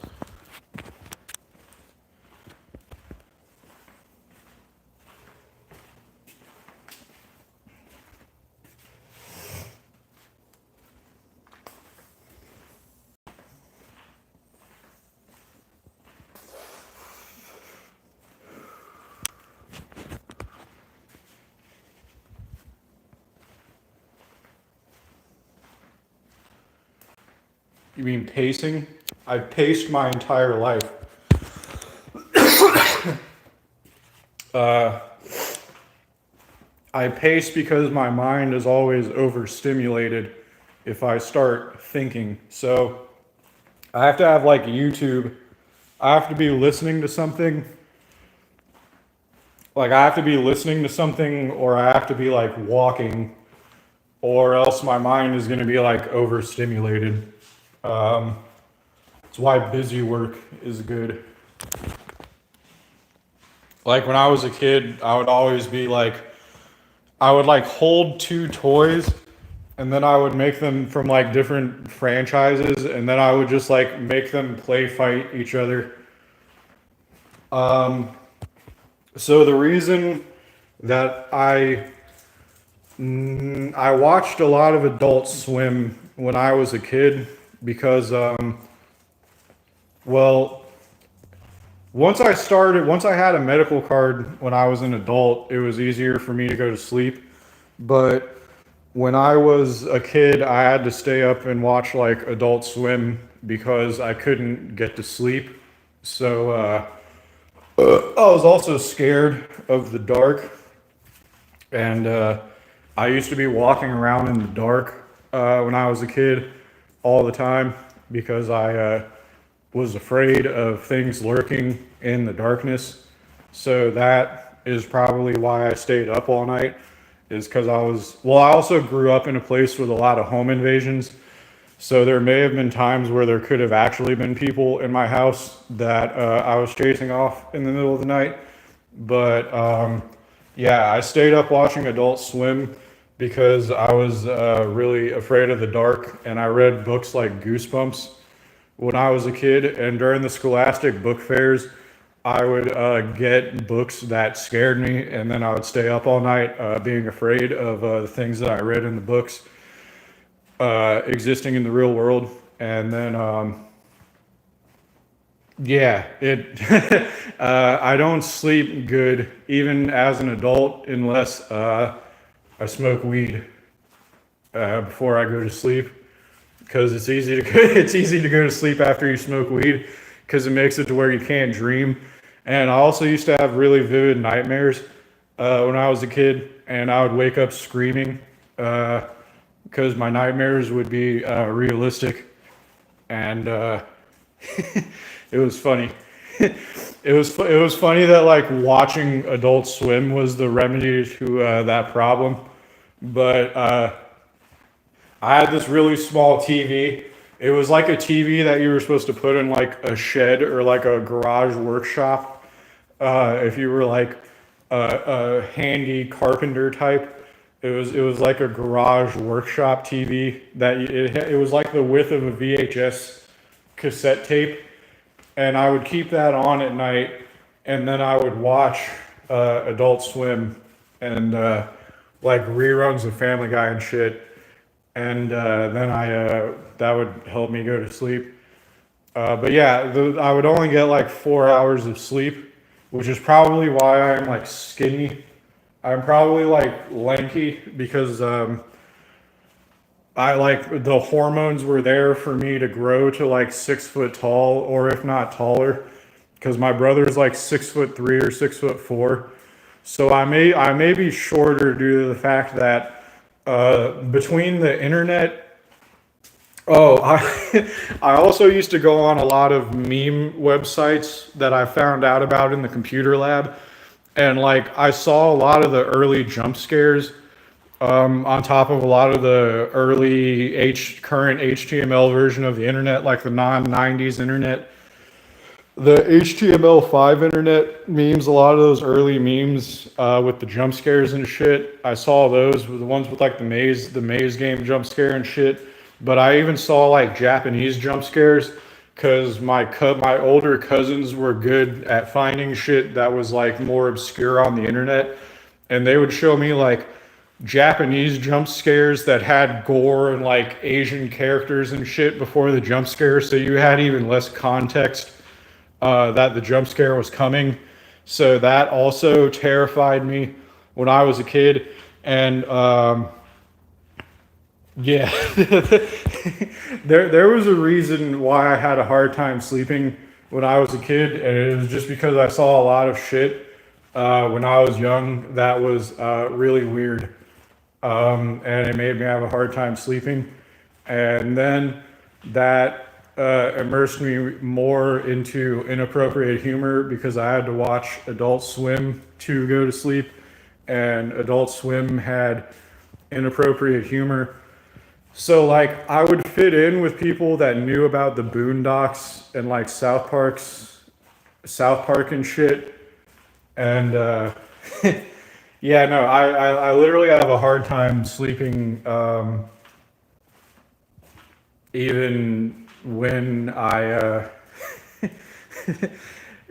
Speaker 1: You mean pacing? I've paced my entire life. Uh, I pace because my mind is always overstimulated if I start thinking. So I have to have like YouTube. I have to be listening to something. Like I have to be listening to something, or I have to be like walking, or else my mind is going to be like overstimulated. Um, that's why busy work is good. Like when I was a kid, I would always be like, I would like hold two toys and then I would make them from like different franchises and then I would just like make them play fight each other. Um, so the reason that I watched a lot of Adult Swim when I was a kid because well, once I had a medical card when I was an adult, it was easier for me to go to sleep. But when I was a kid, I had to stay up and watch like Adult Swim because I couldn't get to sleep. So I was also scared of the dark, and I used to be walking around in the dark when I was a kid all the time because I was afraid of things lurking in the darkness. So that is probably why I stayed up all night, is because I also grew up in a place with a lot of home invasions. So there may have been times where there could have actually been people in my house that I was chasing off in the middle of the night. But yeah, I stayed up watching Adult Swim because I was really afraid of the dark, and I read books like Goosebumps when I was a kid. And during the scholastic book fairs, I would get books that scared me, and then I would stay up all night being afraid of the things that I read in the books existing in the real world. And then, yeah, it. I don't sleep good even as an adult unless I smoke weed before I go to sleep, because it's easy to it's easy to go to sleep after you smoke weed because it makes it to where you can't dream. And I also used to have really vivid nightmares when I was a kid, and I would wake up screaming because my nightmares would be realistic, and it was funny. it was funny that like watching Adult Swim was the remedy to that problem, but I had this really small TV. It was like a TV that you were supposed to put in like a shed or like a garage workshop. If you were like a handy carpenter type, it was like a garage workshop TV that it was like the width of a VHS cassette tape, and I would keep that on at night, and then I would watch Adult Swim and like reruns of Family Guy and shit, and then that would help me go to sleep. But yeah, I would only get like 4 hours of sleep, which is probably why I'm like skinny. I'm probably like lanky because I like the hormones were there for me to grow to like 6 foot tall, or if not taller, because my brother's like 6'3" or 6'4". So I may be shorter due to the fact that between the internet. Oh, I also used to go on a lot of meme websites that I found out about in the computer lab, and like I saw a lot of the early jump scares on top of a lot of the early current HTML version of the internet, like the non-90s internet. The HTML5 internet memes, a lot of those early memes with the jump scares and shit. I saw those, the ones with like the maze game jump scare and shit. But I even saw like Japanese jump scares because my older cousins were good at finding shit that was like more obscure on the internet, and they would show me like Japanese jump scares that had gore and like Asian characters and shit before the jump scare, so you had even less context that the jump scare was coming. So that also terrified me when I was a kid. And yeah, there was a reason why I had a hard time sleeping when I was a kid, and it was just because I saw a lot of shit when I was young that was really weird, and it made me have a hard time sleeping. And then that immersed me more into inappropriate humor because I had to watch Adult Swim to go to sleep, and Adult Swim had inappropriate humor. So like I would fit in with people that knew about the Boondocks and like South Park and shit. And yeah, no, I literally have a hard time sleeping even when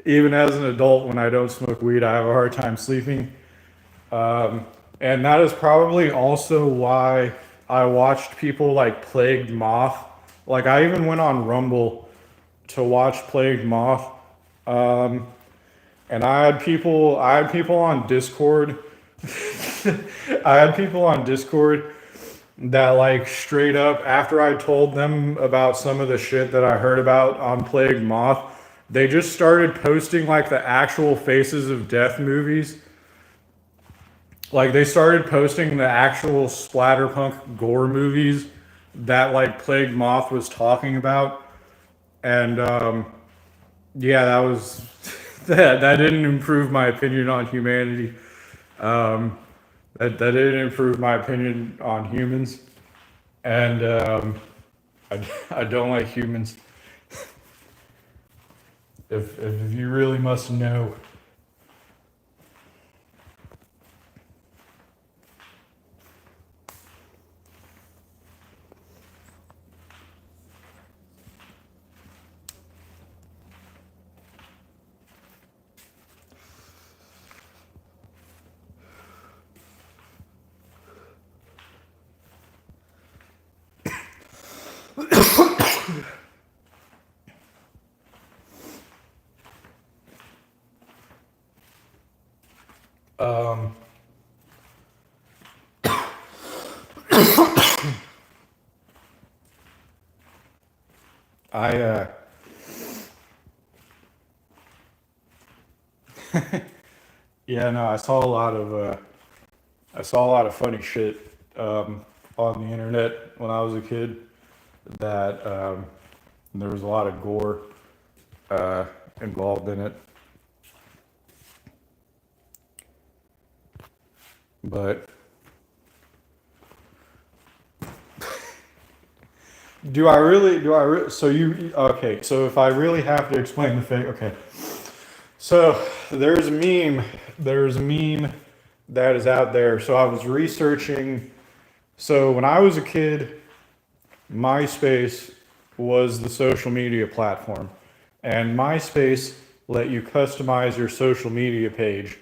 Speaker 1: even as an adult, when I don't smoke weed, I have a hard time sleeping. And that is probably also why I watched people like Plagued Moth. Like I even went on Rumble to watch Plagued Moth. And I had people on Discord. I had people on Discord that like straight up after I told them about some of the shit that I heard about on Plagued Moth, they just started posting like the actual Faces of Death movies. Like they started posting the actual splatterpunk gore movies that like Plagued Moth was talking about. And yeah, that was that didn't improve my opinion on humanity. That didn't improve my opinion on humans. And I don't like humans. If you really must know. Um, I yeah, no, I saw a lot of funny shit on the internet when I was a kid. That there was a lot of gore involved in it. But do I really? Okay. So if I really have to explain the thing, okay. So there's a meme. There's a meme that is out there. So I was researching. So when I was a kid, MySpace was the social media platform, and MySpace let you customize your social media page,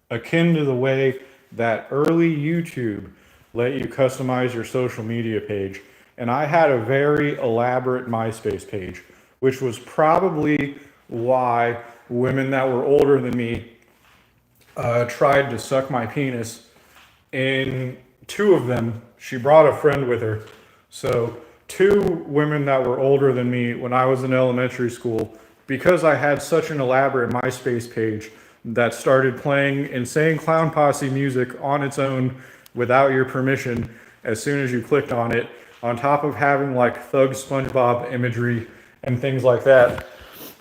Speaker 1: akin to the way that early YouTube let you customize your social media page. And I had a very elaborate MySpace page, which was probably why women that were older than me tried to suck my penis. In two of them, she brought a friend with her. So, two women that were older than me when I was in elementary school, because I had such an elaborate MySpace page that started playing Insane Clown Posse music on its own without your permission as soon as you clicked on it, on top of having like Thug SpongeBob imagery and things like that.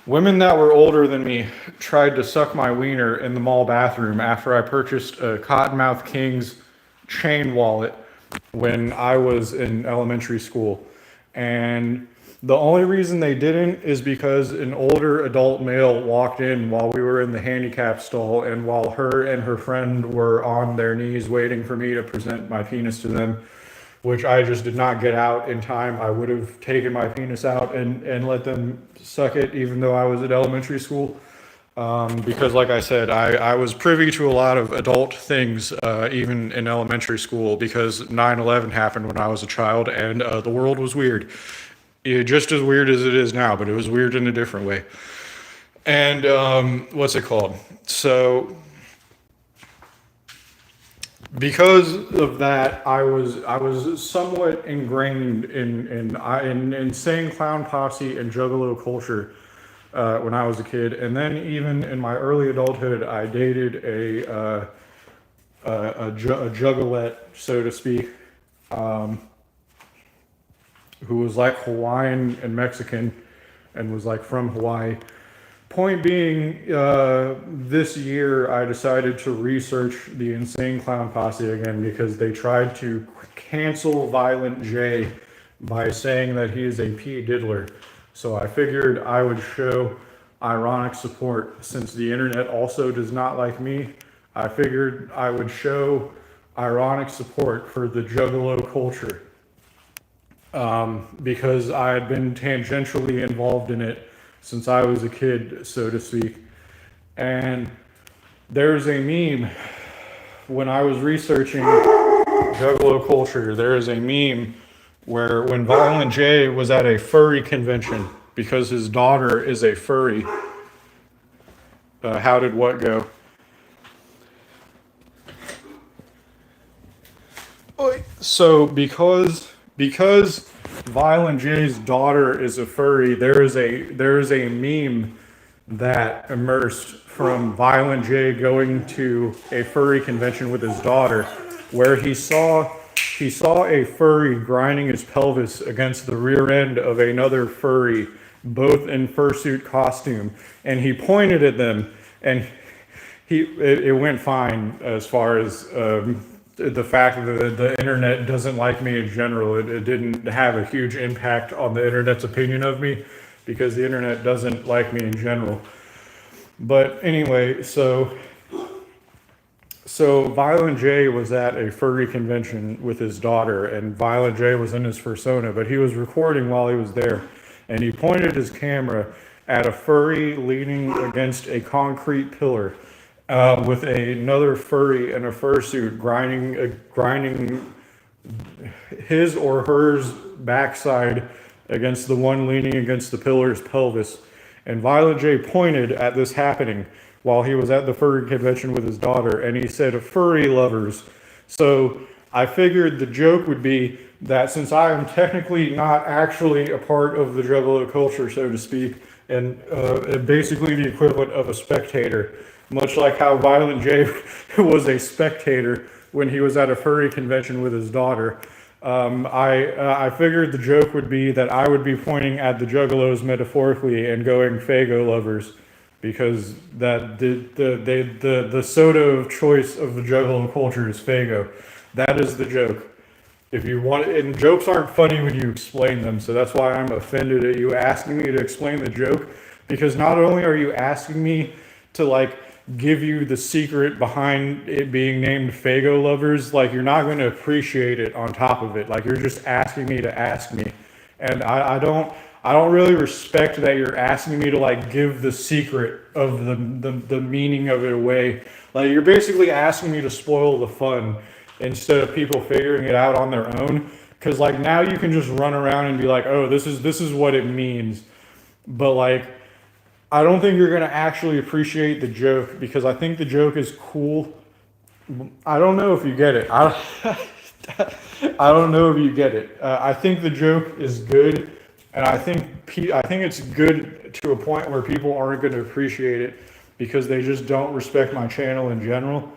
Speaker 1: Women that were older than me tried to suck my wiener in the mall bathroom after I purchased a Cottonmouth Kings chain wallet when I was in elementary school. And the only reason they didn't is because an older adult male walked in while we were in the handicap stall, and while her and her friend were on their knees waiting for me to present my penis to them, which I just did not get out in time. I would have taken my penis out and let them suck it, even though I was at elementary school. Because like I said, I was privy to a lot of adult things, even in elementary school, because 9/11 happened when I was a child, and the world was weird. Just as weird as it is now, but it was weird in a different way. And what's it called? So because of that, I was somewhat ingrained in Insane Clown Posse and Juggalo culture when I was a kid, and then even in my early adulthood, I dated a juggalette, so to speak, who was like Hawaiian and Mexican, and was like from Hawaii. Point being, this year I decided to research the Insane Clown Posse again because they tried to cancel Violent J by saying that he is a P. Diddler. So I figured I would show ironic support since the internet also does not like me. I figured I would show ironic support for the Juggalo culture because I had been tangentially involved in it since I was a kid, so to speak. And there's a meme, when I was researching Juggalo culture, there is a meme where when Violent J was at a furry convention, because his daughter is a furry, how did what go? So because Violent J's daughter is a furry, there is a meme that immersed from Violent J going to a furry convention with his daughter, where he saw a furry grinding his pelvis against the rear end of another furry, both in fursuit costume, and he pointed at them, and it went fine as far as the fact that the internet doesn't like me in general. It didn't have a huge impact on the internet's opinion of me because the internet doesn't like me in general. But anyway, so Violent J was at a furry convention with his daughter, and Violent J was in his persona, but he was recording while he was there, and he pointed his camera at a furry leaning against a concrete pillar, with another furry in a fursuit grinding his or hers backside against the one leaning against the pillar's pelvis. And Violent J pointed at this happening while he was at the furry convention with his daughter, and he said, "Furry lovers." So I figured the joke would be that since I am technically not actually a part of the Juggalo culture, so to speak, and basically the equivalent of a spectator, much like how Violent J was a spectator when he was at a furry convention with his daughter, I figured the joke would be that I would be pointing at the Juggalos metaphorically and going, "Faygo lovers." because the soda of choice of the Juggalo culture is Faygo. That is the joke. If you want, and jokes aren't funny when you explain them, so that's why I'm offended at you asking me to explain the joke, because not only are you asking me to like give you the secret behind it being named Faygo lovers, like you're not going to appreciate it on top of it. Like you're just asking me to ask me, and I don't really respect that you're asking me to like give the secret of the meaning of it away. Like you're basically asking me to spoil the fun instead of people figuring it out on their own. Because like now you can just run around and be like, oh, this is what it means. But like I don't think you're gonna actually appreciate the joke because I think the joke is cool. I don't know if you get it. I don't know if you get it. I think the joke is good, and I think it's good to a point where people aren't going to appreciate it because they just don't respect my channel in general.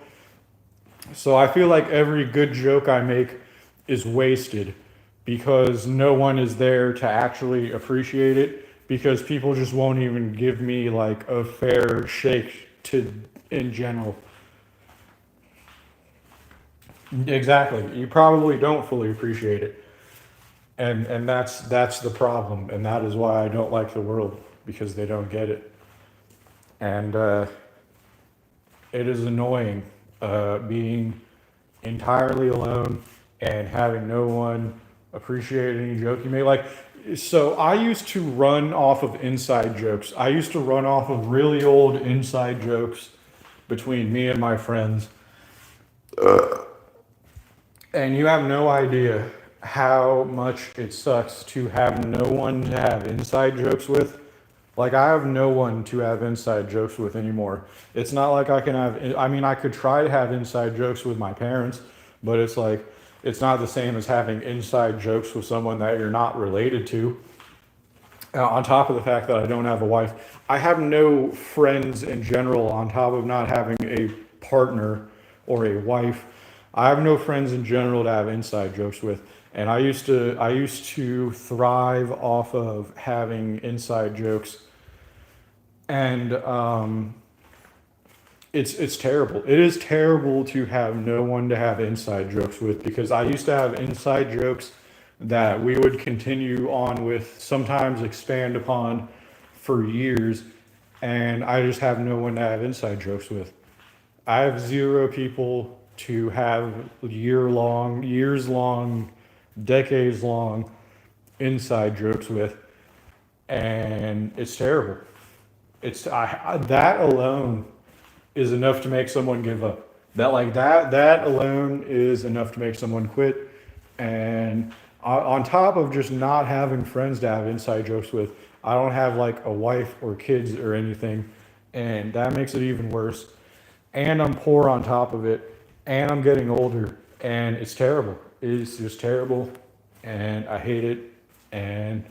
Speaker 1: So I feel like every good joke I make is wasted because no one is there to actually appreciate it because people just won't even give me like a fair shake to in general. Exactly. You probably don't fully appreciate it. And that's the problem, and that is why I don't like the world because they don't get it. And it is annoying being entirely alone and having no one appreciate any joke you make. Like, so I used to run off of inside jokes. I used to run off of really old inside jokes between me and my friends. And you have no idea how much it sucks to have no one to have inside jokes with. Like, I have no one to have inside jokes with anymore. It's not like I can have, I mean, I could try to have inside jokes with my parents, but it's like, it's not the same as having inside jokes with someone that you're not related to. On top of the fact that I don't have a wife, I have no friends in general on top of not having a partner or a wife. I have no friends in general to have inside jokes with. And I used to thrive off of having inside jokes. And it's terrible. It is terrible to have no one to have inside jokes with because I used to have inside jokes that we would continue on with, sometimes expand upon for years, and I just have no one to have inside jokes with. I have zero people to have years long, decades long inside jokes with, and it's terrible. That alone is enough to make someone give up. That alone is enough to make someone quit. And on top of just not having friends to have inside jokes with, I don't have like a wife or kids or anything, and that makes it even worse. And I'm poor on top of it, and I'm getting older, and it's terrible. It's just terrible, and I hate it. And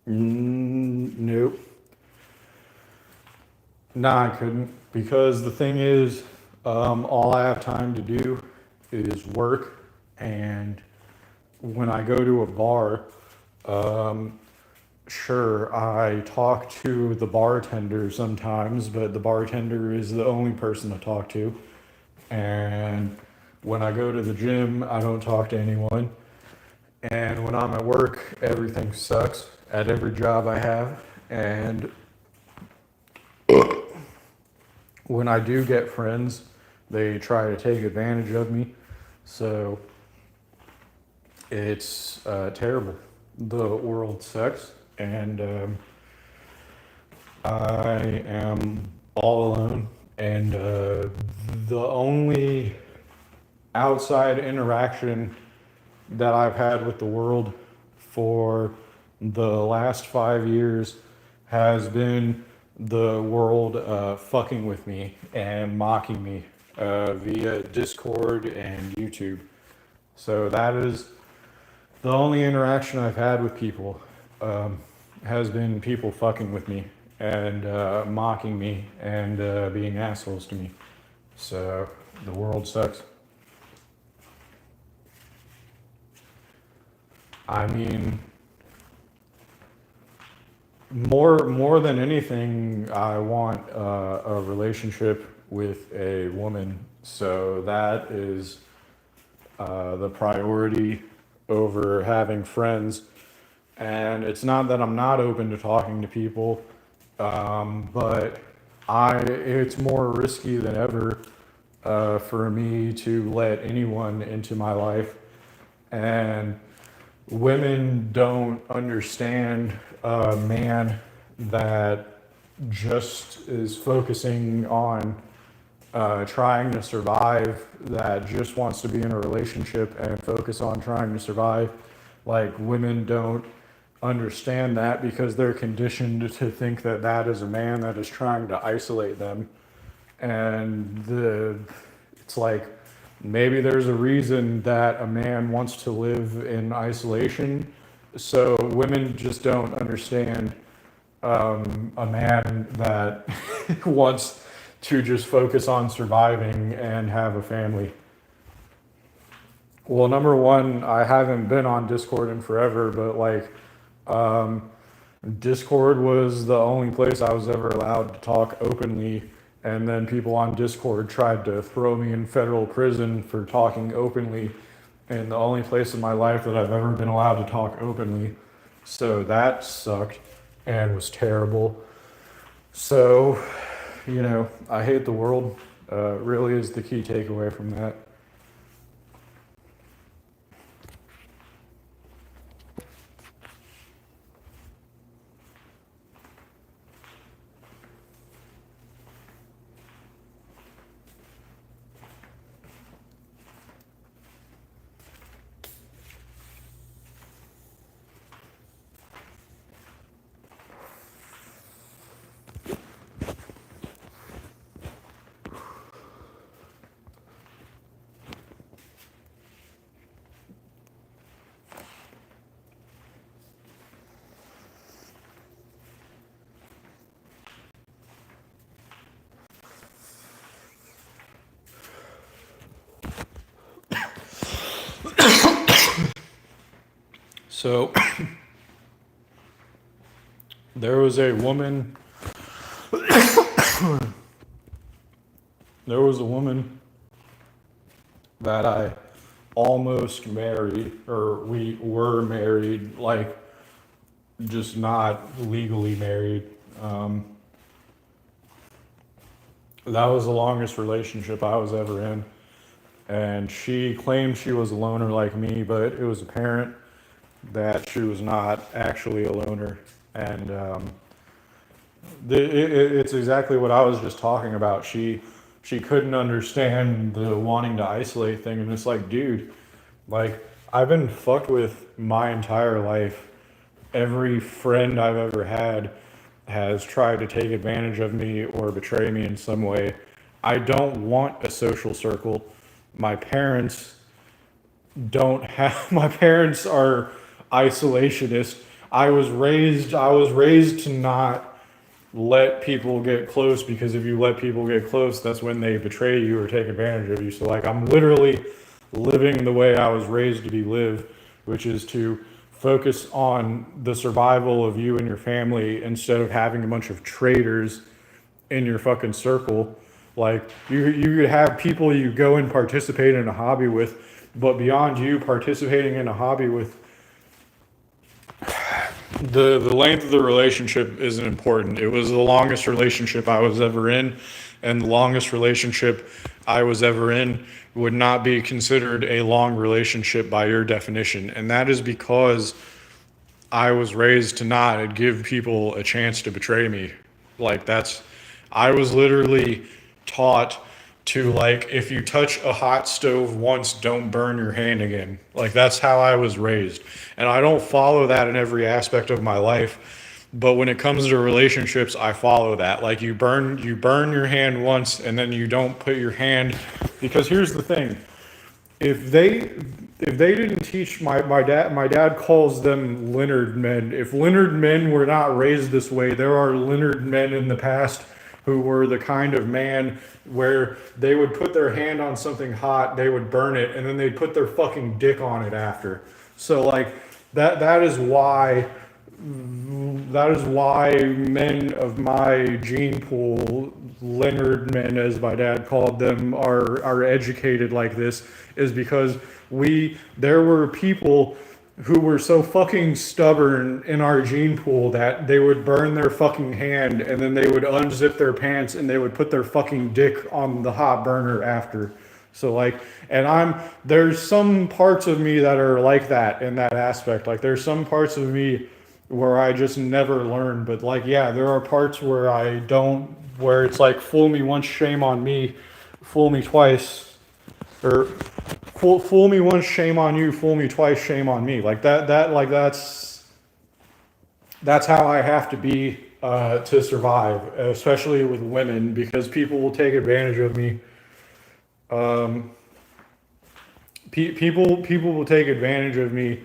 Speaker 1: nope. Nah, I couldn't because the thing is, all I have time to do is work, and when I go to a bar, sure, I talk to the bartender sometimes, but the bartender is the only person to talk to. And when I go to the gym, I don't talk to anyone. And when I'm at work, everything sucks at every job I have. And when I do get friends, they try to take advantage of me. So it's terrible. The world sucks, and I am all alone. And the only outside interaction that I've had with the world for the last 5 years has been the world fucking with me and mocking me via Discord and YouTube. So that is the only interaction I've had with people, has been people fucking with me and mocking me and being assholes to me. So the world sucks. I mean, more than anything, I want a relationship with a woman. So that is the priority over having friends. And it's not that I'm not open to talking to people, but it's more risky than ever for me to let anyone into my life. And women don't understand a man that just is focusing on trying to survive, that just wants to be in a relationship and focus on trying to survive. Like, women don't understand that because they're conditioned to think that that is a man that is trying to isolate them. And it's like, maybe there's a reason that a man wants to live in isolation. So women just don't understand a man that wants to just focus on surviving and have a family. Well, number one, I haven't been on Discord in forever, but like, Discord was the only place I was ever allowed to talk openly. And then people on Discord tried to throw me in federal prison for talking openly in the only place in my life that I've ever been allowed to talk openly. So that sucked and was terrible. So, I hate the world, really is the key takeaway from that. So, there was a woman, that I almost married, or we were married, like, just not legally married. That was the longest relationship I was ever in. And she claimed she was a loner like me, but it was apparent that she was not actually a loner. And it's exactly what I was just talking about. She couldn't understand the wanting to isolate thing, and it's like, dude, like, I've been fucked with my entire life. Every friend I've ever had has tried to take advantage of me or betray me in some way. I don't want a social circle. My parents don't have my parents are isolationist. I was raised to not let people get close, because if you let people get close, that's when they betray you or take advantage of you. So like, I'm literally living the way I was raised to be lived, which is to focus on the survival of you and your family instead of having a bunch of traitors in your fucking circle. Like, you could have people you go and participate in a hobby with, but beyond you participating in a hobby with, the length of the relationship isn't important. It was the longest relationship I was ever in, and the longest relationship I was ever in would not be considered a long relationship by your definition. And that is because I was raised to not give people a chance to betray me. Like, I was literally taught to, like, if you touch a hot stove once, don't burn your hand again. Like, that's how I was raised. And I don't follow that in every aspect of my life. But when it comes to relationships, I follow that. Like, you burn your hand once, and then you don't put your hand, because here's the thing. If they didn't teach my dad calls them Leonard men. If Leonard men were not raised this way, there are Leonard men in the past who were the kind of man where they would put their hand on something hot, they would burn it, and then they'd put their fucking dick on it after. So like, that is why that is why men of my gene pool, Leonard men as my dad called them, are educated like this, is because there were people who were so fucking stubborn in our gene pool that they would burn their fucking hand and then they would unzip their pants and they would put their fucking dick on the hot burner after. So like, and there's some parts of me that are like that in that aspect. Like there's some parts of me where I just never learn. But like, yeah, there are parts where I don't, where it's like, fool me once, shame on me, fool me twice, or fool me once, shame on you, fool me twice, shame on me. Like like that's how I have to be to survive, especially with women, because people will take advantage of me. Um, people will take advantage of me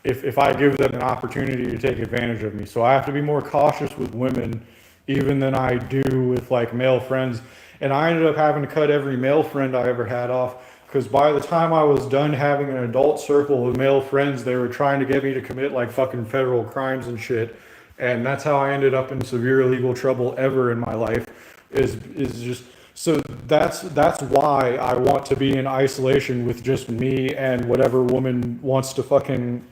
Speaker 1: if I give them an opportunity to take advantage of me. So I have to be more cautious with women even than I do with like male friends. And I ended up having to cut every male friend I ever had off because by the time I was done having an adult circle of male friends, they were trying to get me to commit like fucking federal crimes and shit. And that's how I ended up in severe legal trouble ever in my life is just so that's why I want to be in isolation with just me and whatever woman wants to fucking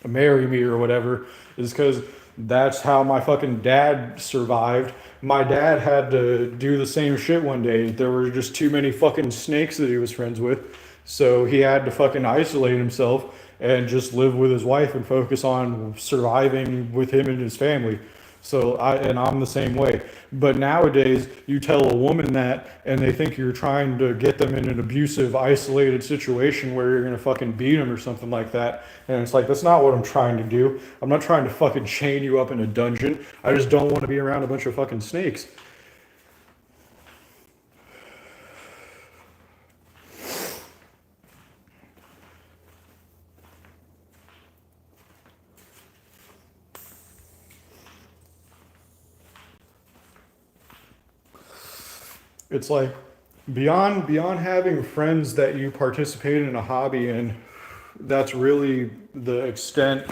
Speaker 1: marry me or whatever, is because that's how my fucking dad survived. My dad had to do the same shit one day. There were just too many fucking snakes that he was friends with. So he had to fucking isolate himself and just live with his wife and focus on surviving with him and his family. So I'm the same way. But nowadays, you tell a woman that, and they think you're trying to get them in an abusive, isolated situation where you're gonna fucking beat them or something like that. And it's like, that's not what I'm trying to do. I'm not trying to fucking chain you up in a dungeon. I just don't want to be around a bunch of fucking snakes. It's like beyond having friends that you participate in a hobby in, that's really the extent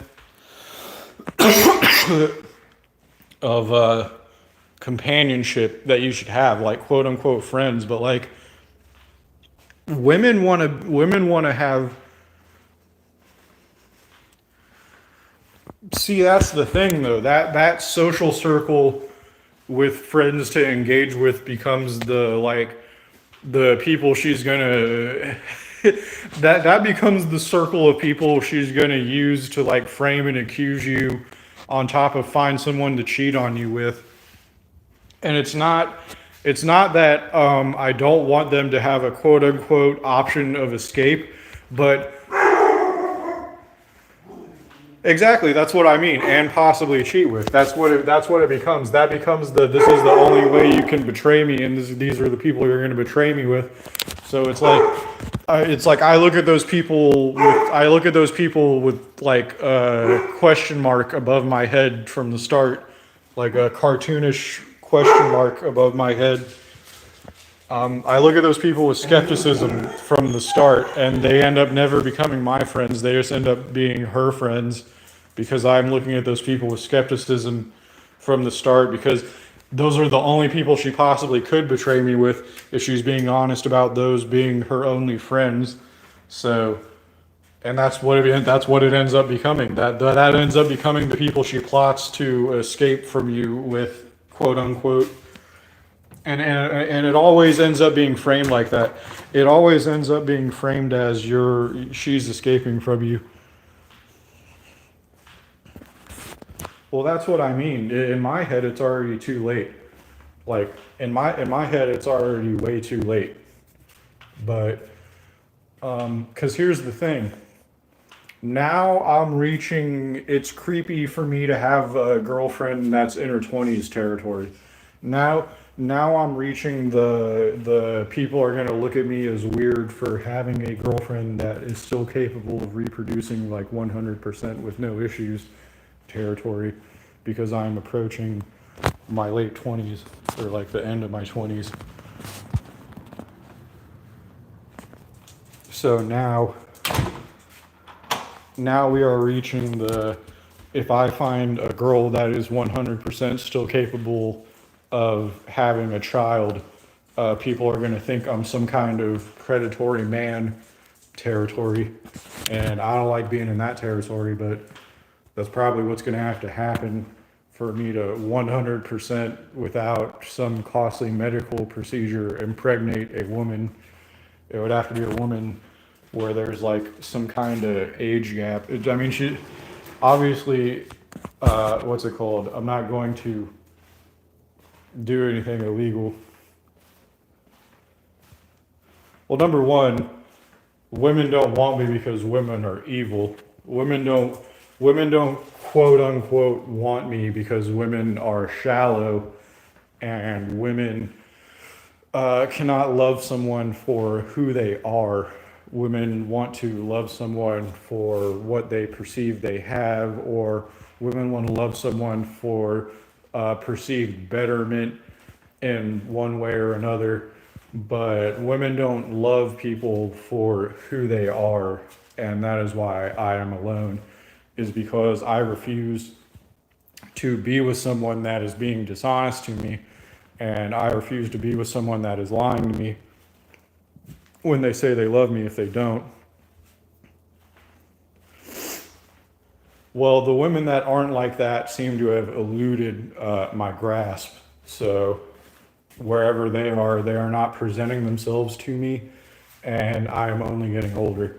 Speaker 1: of companionship that you should have, like quote unquote friends. But like women want to have. See, that's the thing though. That social circle with friends to engage with becomes the people she's gonna that becomes the circle of people she's gonna use to like frame and accuse you, on top of find someone to cheat on you with. And it's not that I don't want them to have a quote unquote option of escape, but exactly, that's what I mean, and possibly cheat with. That's what it becomes. That becomes this is the only way you can betray me, and these are the people you're going to betray me with. So it's like I look at those people with like a question mark above my head from the start, like a cartoonish question mark above my head. I look at those people with skepticism from the start, and they end up never becoming my friends. They just end up being her friends because I'm looking at those people with skepticism from the start, because those are the only people she possibly could betray me with if she's being honest about those being her only friends. So, and that's what it ends up becoming. That ends up becoming the people she plots to escape from you with, quote unquote. And it always ends up being framed like that. It always ends up being framed as she's escaping from you. Well, that's what I mean. In my head, it's already too late. Like in my head, it's already way too late. But because here's the thing. Now I'm reaching. It's creepy for me to have a girlfriend that's in her 20s territory. Now I'm reaching the people are gonna look at me as weird for having a girlfriend that is still capable of reproducing like 100% with no issues territory, because I'm approaching my late 20s, or like the end of my 20s. So now we are reaching if I find a girl that is 100% still capable of having a child, people are going to think I'm some kind of predatory man territory. And I don't like being in that territory, but that's probably what's going to have to happen for me to 100% without some costly medical procedure impregnate a woman. It would have to be a woman where there's like some kind of age gap. I mean, she obviously, what's it called? I'm not going to do anything illegal. Well, number one, women don't want me because women are evil. Women don't quote unquote want me because women are shallow, and women cannot love someone for who they are. Women want to love someone for what they perceive they have, or women want to love someone for perceived betterment in one way or another. But women don't love people for who they are, and that is why I am alone, is because I refuse to be with someone that is being dishonest to me, and I refuse to be with someone that is lying to me when they say they love me if they don't. Well, the women that aren't like that seem to have eluded my grasp. So wherever they are not presenting themselves to me, and I'm only getting older.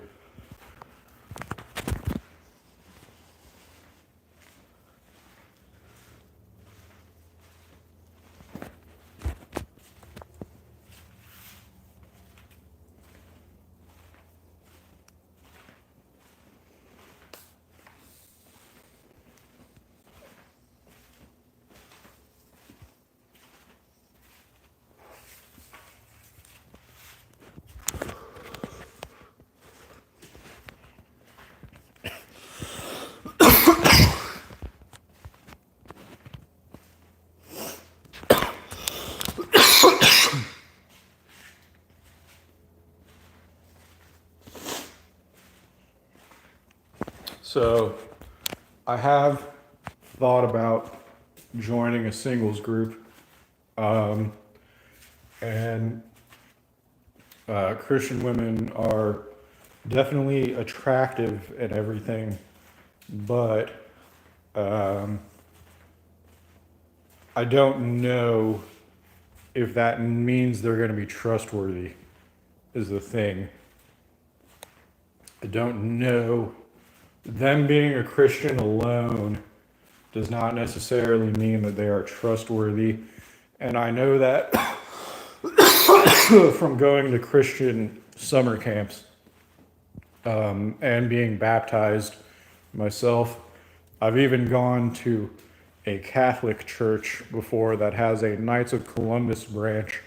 Speaker 1: So I have thought about joining a singles group, and Christian women are definitely attractive and everything, but I don't know if that means they're going to be trustworthy, is the thing. I don't know. Them being a Christian alone does not necessarily mean that they are trustworthy. And I know that from going to Christian summer camps, and being baptized myself. I've even gone to a Catholic church before that has a Knights of Columbus branch.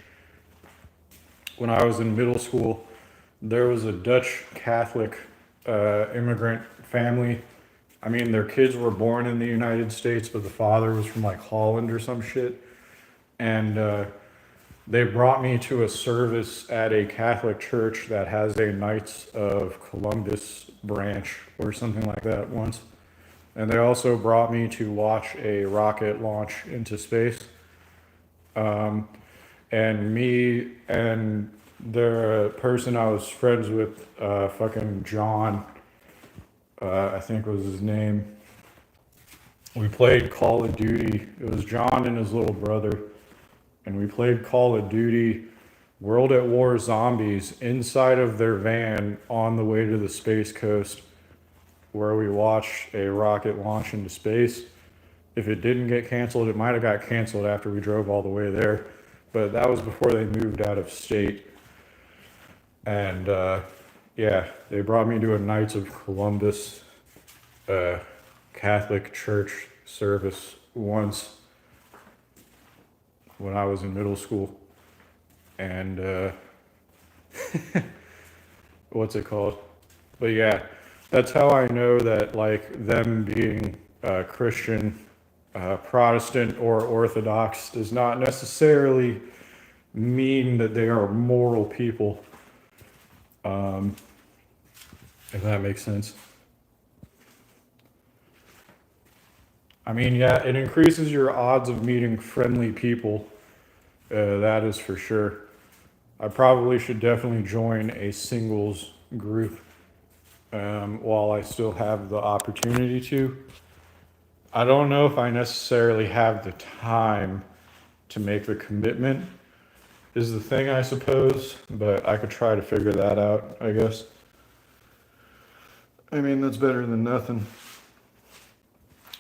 Speaker 1: When I was in middle school, there was a Dutch Catholic immigrant family. I mean, their kids were born in the United States, but the father was from like Holland or some shit. And they brought me to a service at a Catholic church that has a Knights of Columbus branch or something like that once. And they also brought me to watch a rocket launch into space. And me and the person I was friends with, fucking John, I think was his name. We played Call of Duty. It was John and his little brother. And we played Call of Duty World at War Zombies inside of their van on the way to the Space Coast, where we watched a rocket launch into space. If it didn't get canceled, it might have got canceled after we drove all the way there. But that was before they moved out of state. And yeah, they brought me to a Knights of Columbus Catholic church service once when I was in middle school. And what's it called? But yeah, that's how I know that, like, them being Christian, Protestant, or Orthodox does not necessarily mean that they are moral people. If that makes sense. I mean, yeah, it increases your odds of meeting friendly people. That is for sure. I probably should definitely join a singles group while I still have the opportunity to. I don't know if I necessarily have the time to make the commitment, is the thing, I suppose, but I could try to figure that out, I guess. I mean, that's better than nothing.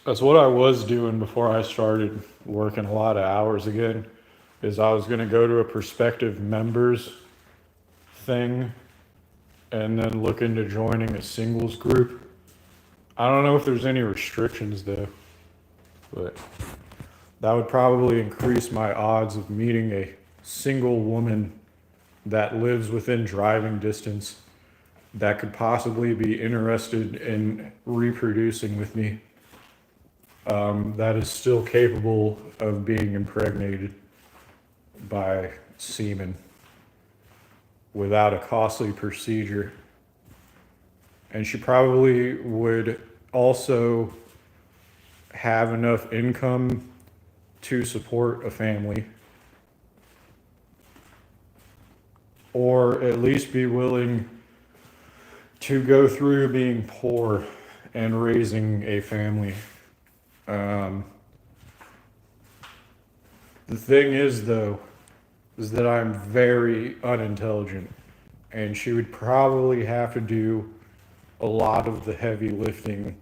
Speaker 1: That's what I was doing before I started working a lot of hours again, is I was going to go to a prospective members thing and then look into joining a singles group. I don't know if there's any restrictions though, but that would probably increase my odds of meeting a single woman that lives within driving distance that could possibly be interested in reproducing with me, that is still capable of being impregnated by semen without a costly procedure. And she probably would also have enough income to support a family, or at least be willing to go through being poor and raising a family. The thing is, though, is that I'm very unintelligent, and she would probably have to do a lot of the heavy lifting.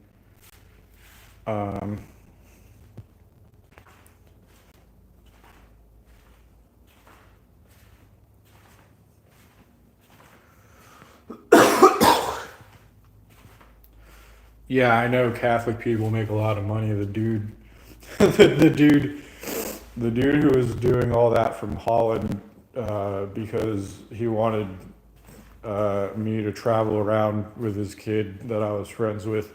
Speaker 1: Yeah, I know Catholic people make a lot of money. The dude, the dude who was doing all that from Holland, because he wanted me to travel around with his kid that I was friends with,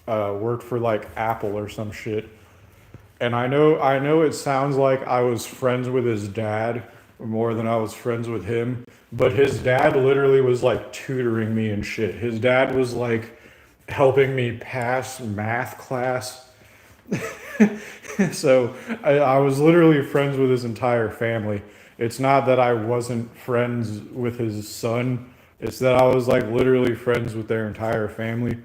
Speaker 1: worked for like Apple or some shit. And I know it sounds like I was friends with his dad more than I was friends with him, but his dad literally was like tutoring me and shit. His dad was like helping me pass math class. So I was literally friends with his entire family. It's not that I wasn't friends with his son. It's that I was like literally friends with their entire family.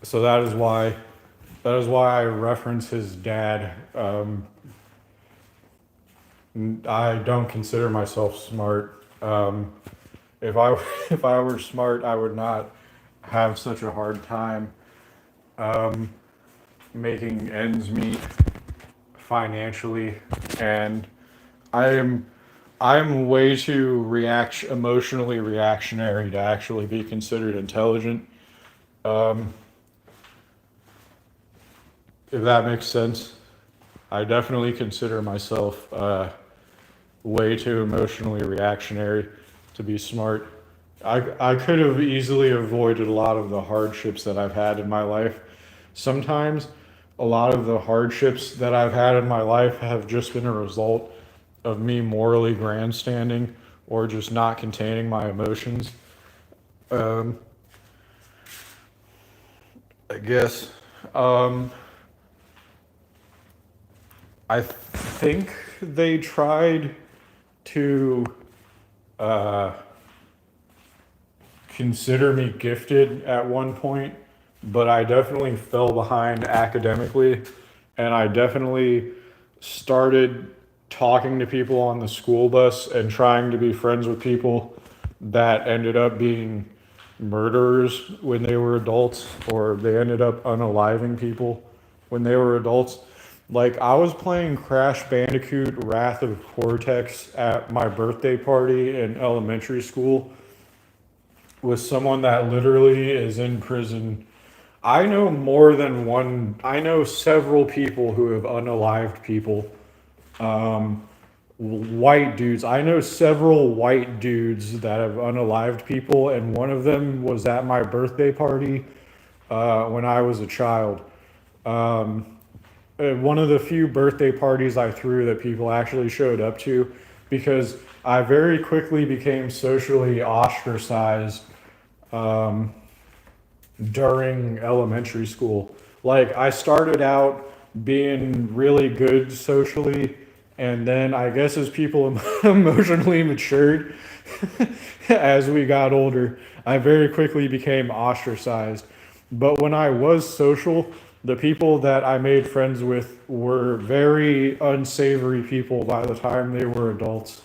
Speaker 1: So that is why I reference his dad. I don't consider myself smart. If I if I were smart, I would not have such a hard time making ends meet financially, and I'm way too emotionally reactionary to actually be considered intelligent. If that makes sense, I definitely consider myself way too emotionally reactionary to be smart. I could have easily avoided a lot of the hardships that I've had in my life. Sometimes a lot of the hardships that I've had in my life have just been a result of me morally grandstanding or just not containing my emotions. Um, I guess. I think they tried to consider me gifted at one point, but I definitely fell behind academically, and I definitely started talking to people on the school bus and trying to be friends with people that ended up being murderers when they were adults, or they ended up unaliving people when they were adults. Like, I was playing Crash Bandicoot Wrath of Cortex at my birthday party in elementary school with someone that literally is in prison. I know I know several people who have unalived people. White dudes. I know several white dudes that have unalived people, and one of them was at my birthday party when I was a child. One of the few birthday parties I threw that people actually showed up to, because I very quickly became socially ostracized during elementary school. Like, I started out being really good socially, and then I guess as people emotionally matured, as we got older, I very quickly became ostracized. But when I was social, the people that I made friends with were very unsavory people by the time they were adults.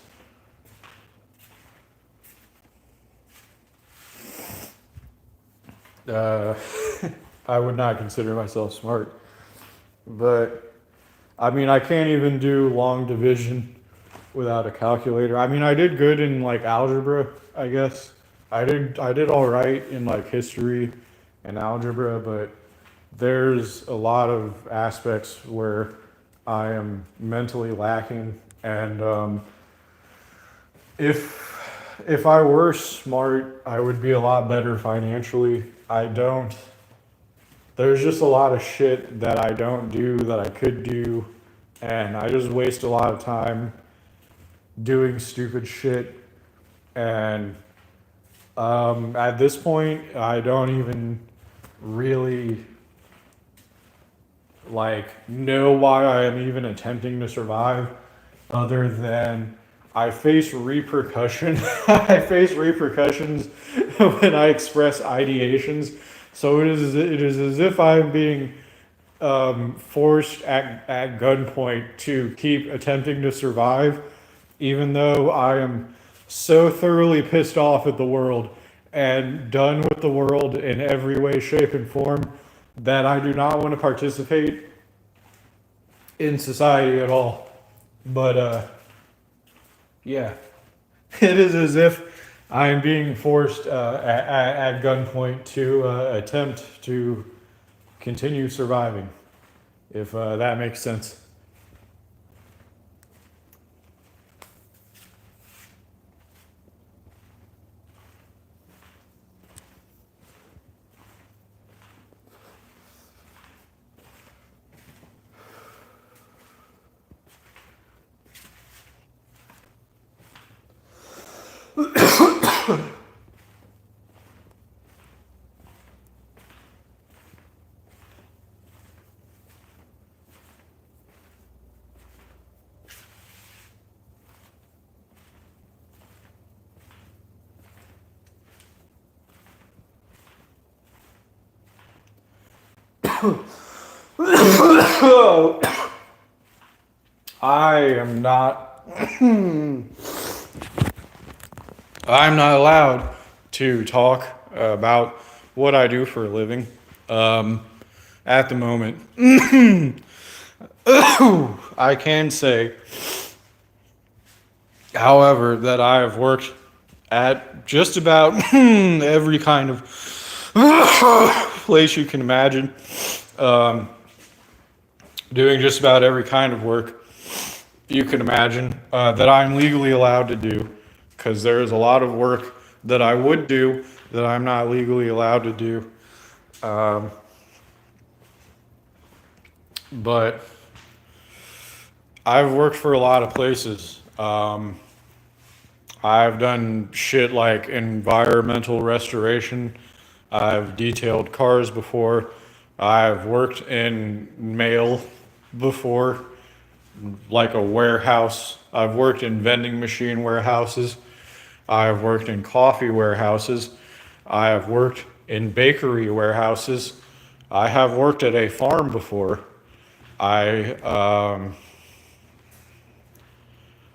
Speaker 1: Uh, I would not consider myself smart, but I mean, I can't even do long division without a calculator. I mean, I did good in like algebra, I guess. I did all right in like history and algebra, but there's a lot of aspects where I am mentally lacking, and if I were smart, I would be a lot better financially. I don't. There's just a lot of shit that I don't do that I could do, and I just waste a lot of time doing stupid shit. And at this point, I don't even really like know why I am even attempting to survive, other than I face repercussion. I face repercussions when I express ideations. So it is as if I'm being forced at gunpoint to keep attempting to survive, even though I am so thoroughly pissed off at the world and done with the world in every way, shape, and form that I do not want to participate in society at all. But yeah, it is as if I am being forced at gunpoint to attempt to continue surviving, if that makes sense. I am not. I'm not allowed to talk about what I do for a living at the moment. I can say, however, that I have worked at just about every kind of place you can imagine, doing just about every kind of work you can imagine that I'm legally allowed to do, because there is a lot of work that I would do that I'm not legally allowed to do. But I've worked for a lot of places. I've done shit like environmental restoration. I've detailed cars before. I've worked in mail before, like a warehouse. I've worked in vending machine warehouses. I've worked in coffee warehouses. I have worked in bakery warehouses. I have worked at a farm before. I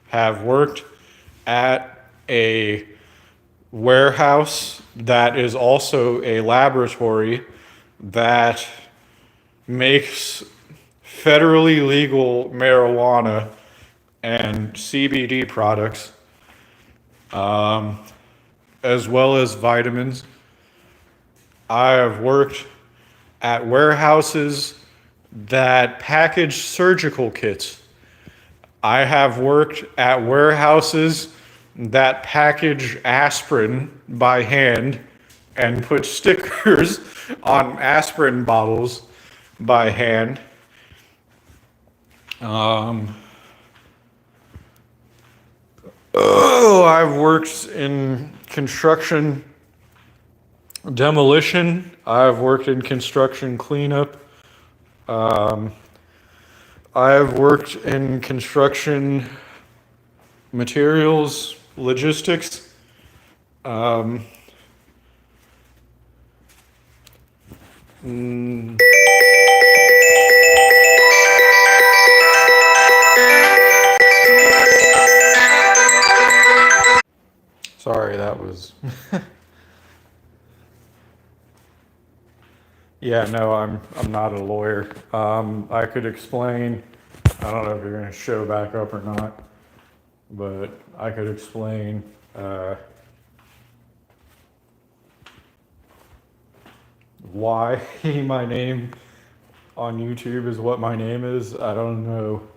Speaker 1: have worked at a warehouse that is also a laboratory that makes federally legal marijuana and CBD products, as well as vitamins. I have worked at warehouses that package surgical kits. I have worked at warehouses that package aspirin by hand and put stickers on aspirin bottles by hand. I've worked in construction Demolition. I've worked in construction cleanup. Um, I've worked in construction materials, logistics. Um, mm, Sorry, that was. Yeah, no, I'm not a lawyer. I could explain. I don't know if you're going to show back up or not, but I could explain uh, why my name on YouTube is what my name is. I don't know.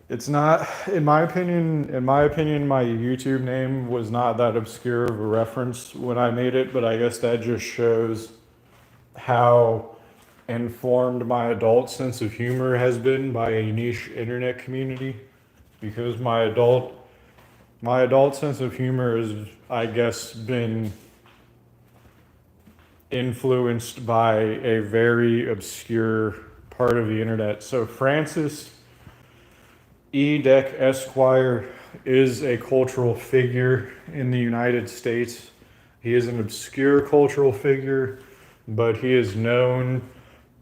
Speaker 1: It's not, in my opinion. In my opinion, my YouTube name was not that obscure of a reference when I made it, but I guess that just shows how informed my adult sense of humor has been by a niche internet community, because my adult sense of humor has, I guess, been influenced by a very obscure part of the internet. So Francis E. Deck Esquire is a cultural figure in the United States. He is an obscure cultural figure, but he is known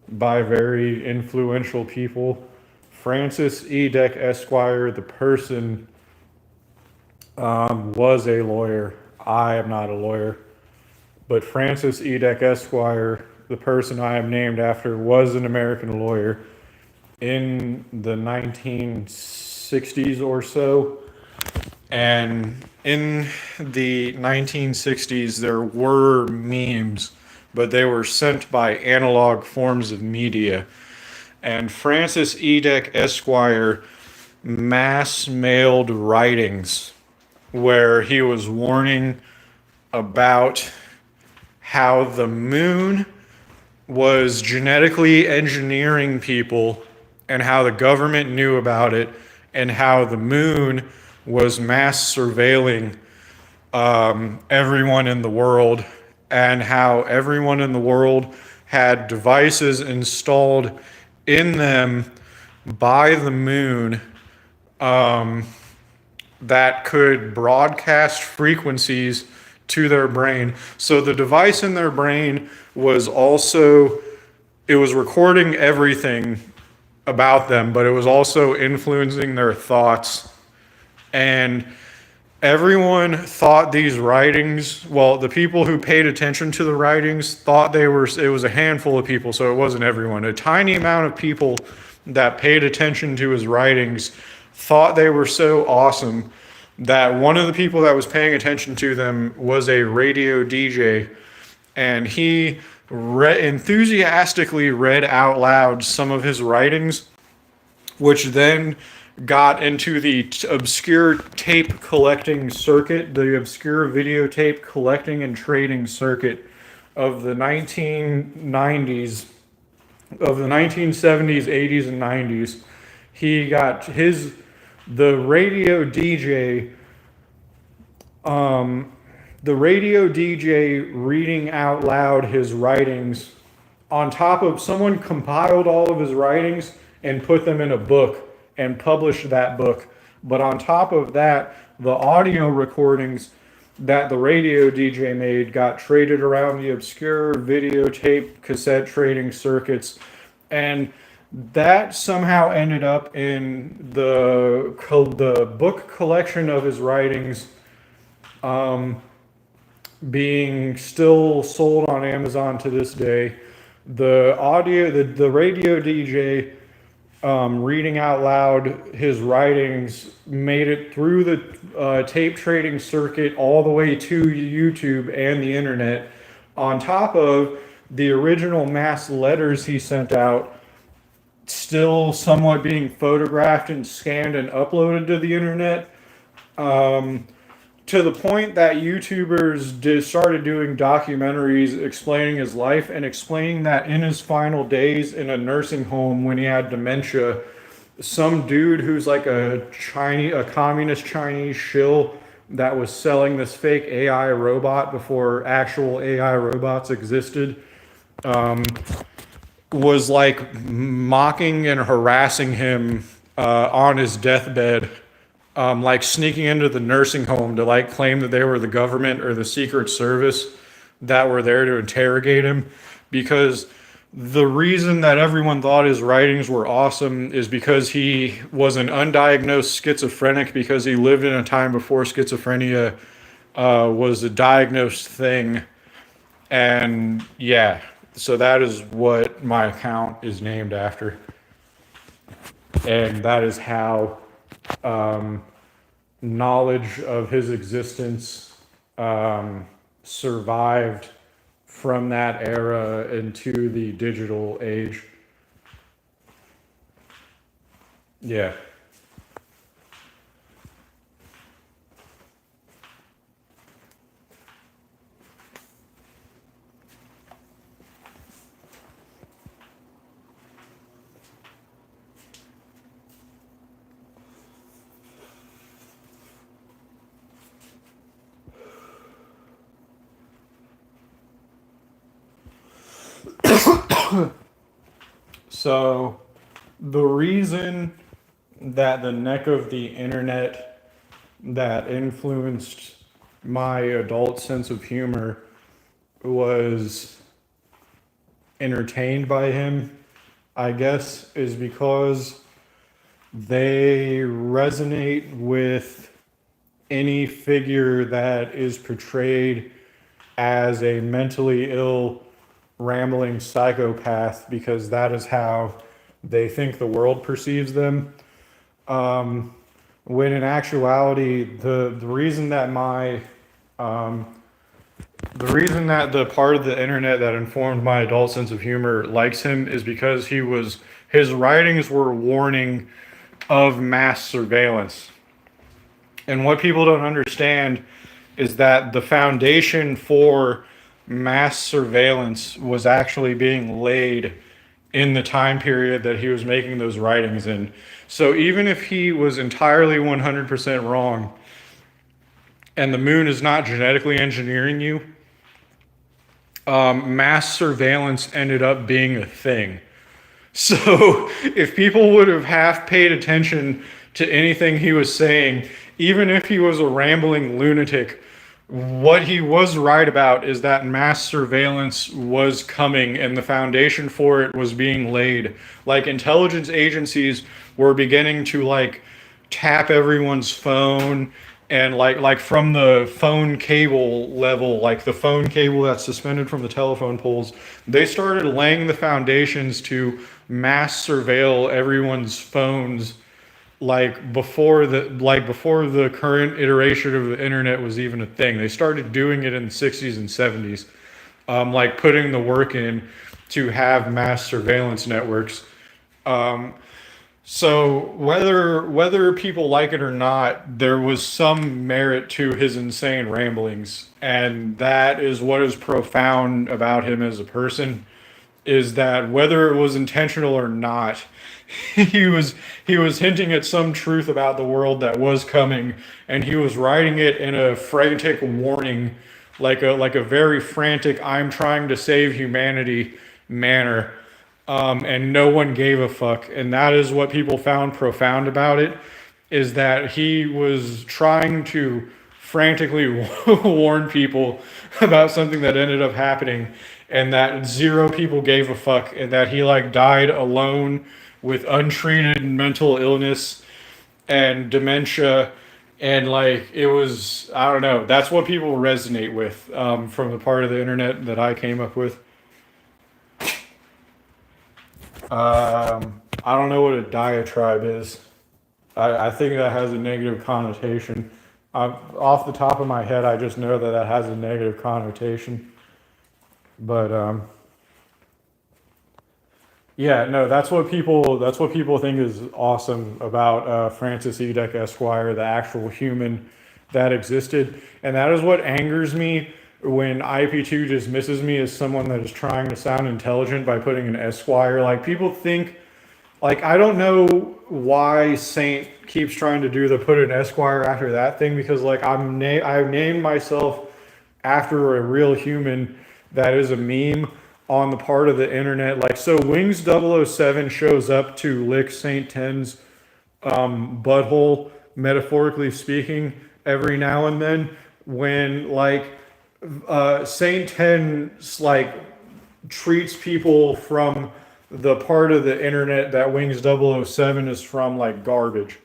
Speaker 1: by very influential people. Francis E. Deck Esquire, the person, was a lawyer. I am not a lawyer, but Francis E. Deck Esquire, the person I am named after, was an American lawyer in the 1960s or so. And in the 1960s, there were memes, but they were sent by analog forms of media. And Francis E. Deck Esquire mass mailed writings where he was warning about how the moon was genetically engineering people and how the government knew about it, and how the moon was mass surveilling everyone in the world, and how everyone in the world had devices installed in them by the moon that could broadcast frequencies to their brain. So the device in their brain was also, it was recording everything about them, but it was also influencing their thoughts. And everyone thought these writings, well, the people who paid attention to the writings thought it was a handful of people, so it wasn't everyone. A tiny amount of people that paid attention to his writings thought they were so awesome that one of the people that was paying attention to them was a radio DJ, and he enthusiastically read out loud some of his writings, which then got into the obscure tape collecting circuit, the obscure videotape collecting and trading circuit of the 1990s, of the 1970s, 80s, and 90s. He got the radio DJ, reading out loud his writings. On top of, someone compiled all of his writings and put them in a book and published that book. But on top of that, the audio recordings that the radio DJ made got traded around the obscure videotape cassette trading circuits, and that somehow ended up in the book collection of his writings, being still sold on Amazon to this day. The radio DJ reading out loud his writings made it through the tape trading circuit all the way to YouTube and the internet, on top of the original mass letters he sent out, still somewhat being photographed and scanned and uploaded to the internet, to the point that YouTubers started doing documentaries explaining his life, and explaining that in his final days in a nursing home when he had dementia, some dude who's like a communist Chinese shill that was selling this fake AI robot before actual AI robots existed, was like mocking and harassing him on his deathbed, like sneaking into the nursing home to like claim that they were the government or the Secret Service that were there to interrogate him. Because the reason that everyone thought his writings were awesome is because he was an undiagnosed schizophrenic, because he lived in a time before schizophrenia was a diagnosed thing. And yeah, so that is what my account is named after. And that is how knowledge of his existence survived from that era into the digital age. Yeah. So the reason that the neck of the internet that influenced my adult sense of humor was entertained by him, I guess, is because they resonate with any figure that is portrayed as a mentally ill, rambling psychopath, because that is how they think the world perceives them. When in actuality, the reason that the part of the internet that informed my adult sense of humor likes him is because his writings were warning of mass surveillance. And what people don't understand is that the foundation for mass surveillance was actually being laid in the time period that he was making those writings in. So even if he was entirely 100% wrong, and the moon is not genetically engineering you, mass surveillance ended up being a thing. So if people would have half paid attention to anything he was saying, even if he was a rambling lunatic, what he was right about is that mass surveillance was coming and the foundation for it was being laid. Like, intelligence agencies were beginning to like tap everyone's phone, and like from the phone cable level, like the phone cable that's suspended from the telephone poles, they started laying the foundations to mass surveil everyone's phones, like before the current iteration of the internet was even a thing. They started doing it in the 60s and 70s, like putting the work in to have mass surveillance networks. So whether people like it or not, there was some merit to his insane ramblings, and that is what is profound about him as a person, is that whether it was intentional or not, he was hinting at some truth about the world that was coming, and he was writing it in a frantic warning, like a very frantic "I'm trying to save humanity" manner. And no one gave a fuck. And that is what people found profound about it, is that he was trying to frantically warn people about something that ended up happening, and that zero people gave a fuck, and that he like died alone with untreated mental illness and dementia. And like, it was, I don't know, that's what people resonate with, from the part of the internet that I came up with. I don't know what a diatribe is. I think that has a negative connotation. Off the top of my head, I just know that that has a negative connotation. But yeah, no, that's what people think is awesome about Francis Edek Esquire, the actual human that existed, and that is what angers me when IP2 dismisses me as someone that is trying to sound intelligent by putting an Esquire. Like, people think, like, I don't know why Saint keeps trying to do the put an Esquire after that thing, because like I've named myself after a real human that is a meme on the part of the internet. Like, so Wings 007 shows up to lick Saint Ten's butthole, metaphorically speaking, every now and then when like Saint Ten's like treats people from the part of the internet that Wings 007 is from like garbage.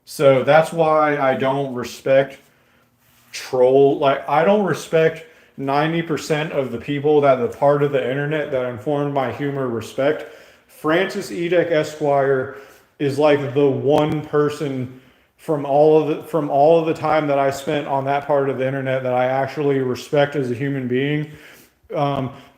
Speaker 1: So that's why I don't respect troll. Like, I don't respect 90% of the people that the part of the internet that informed my humor respect. Francis Edek Esquire is like the one person from all of the time that I spent on that part of the internet that I actually respect as a human being.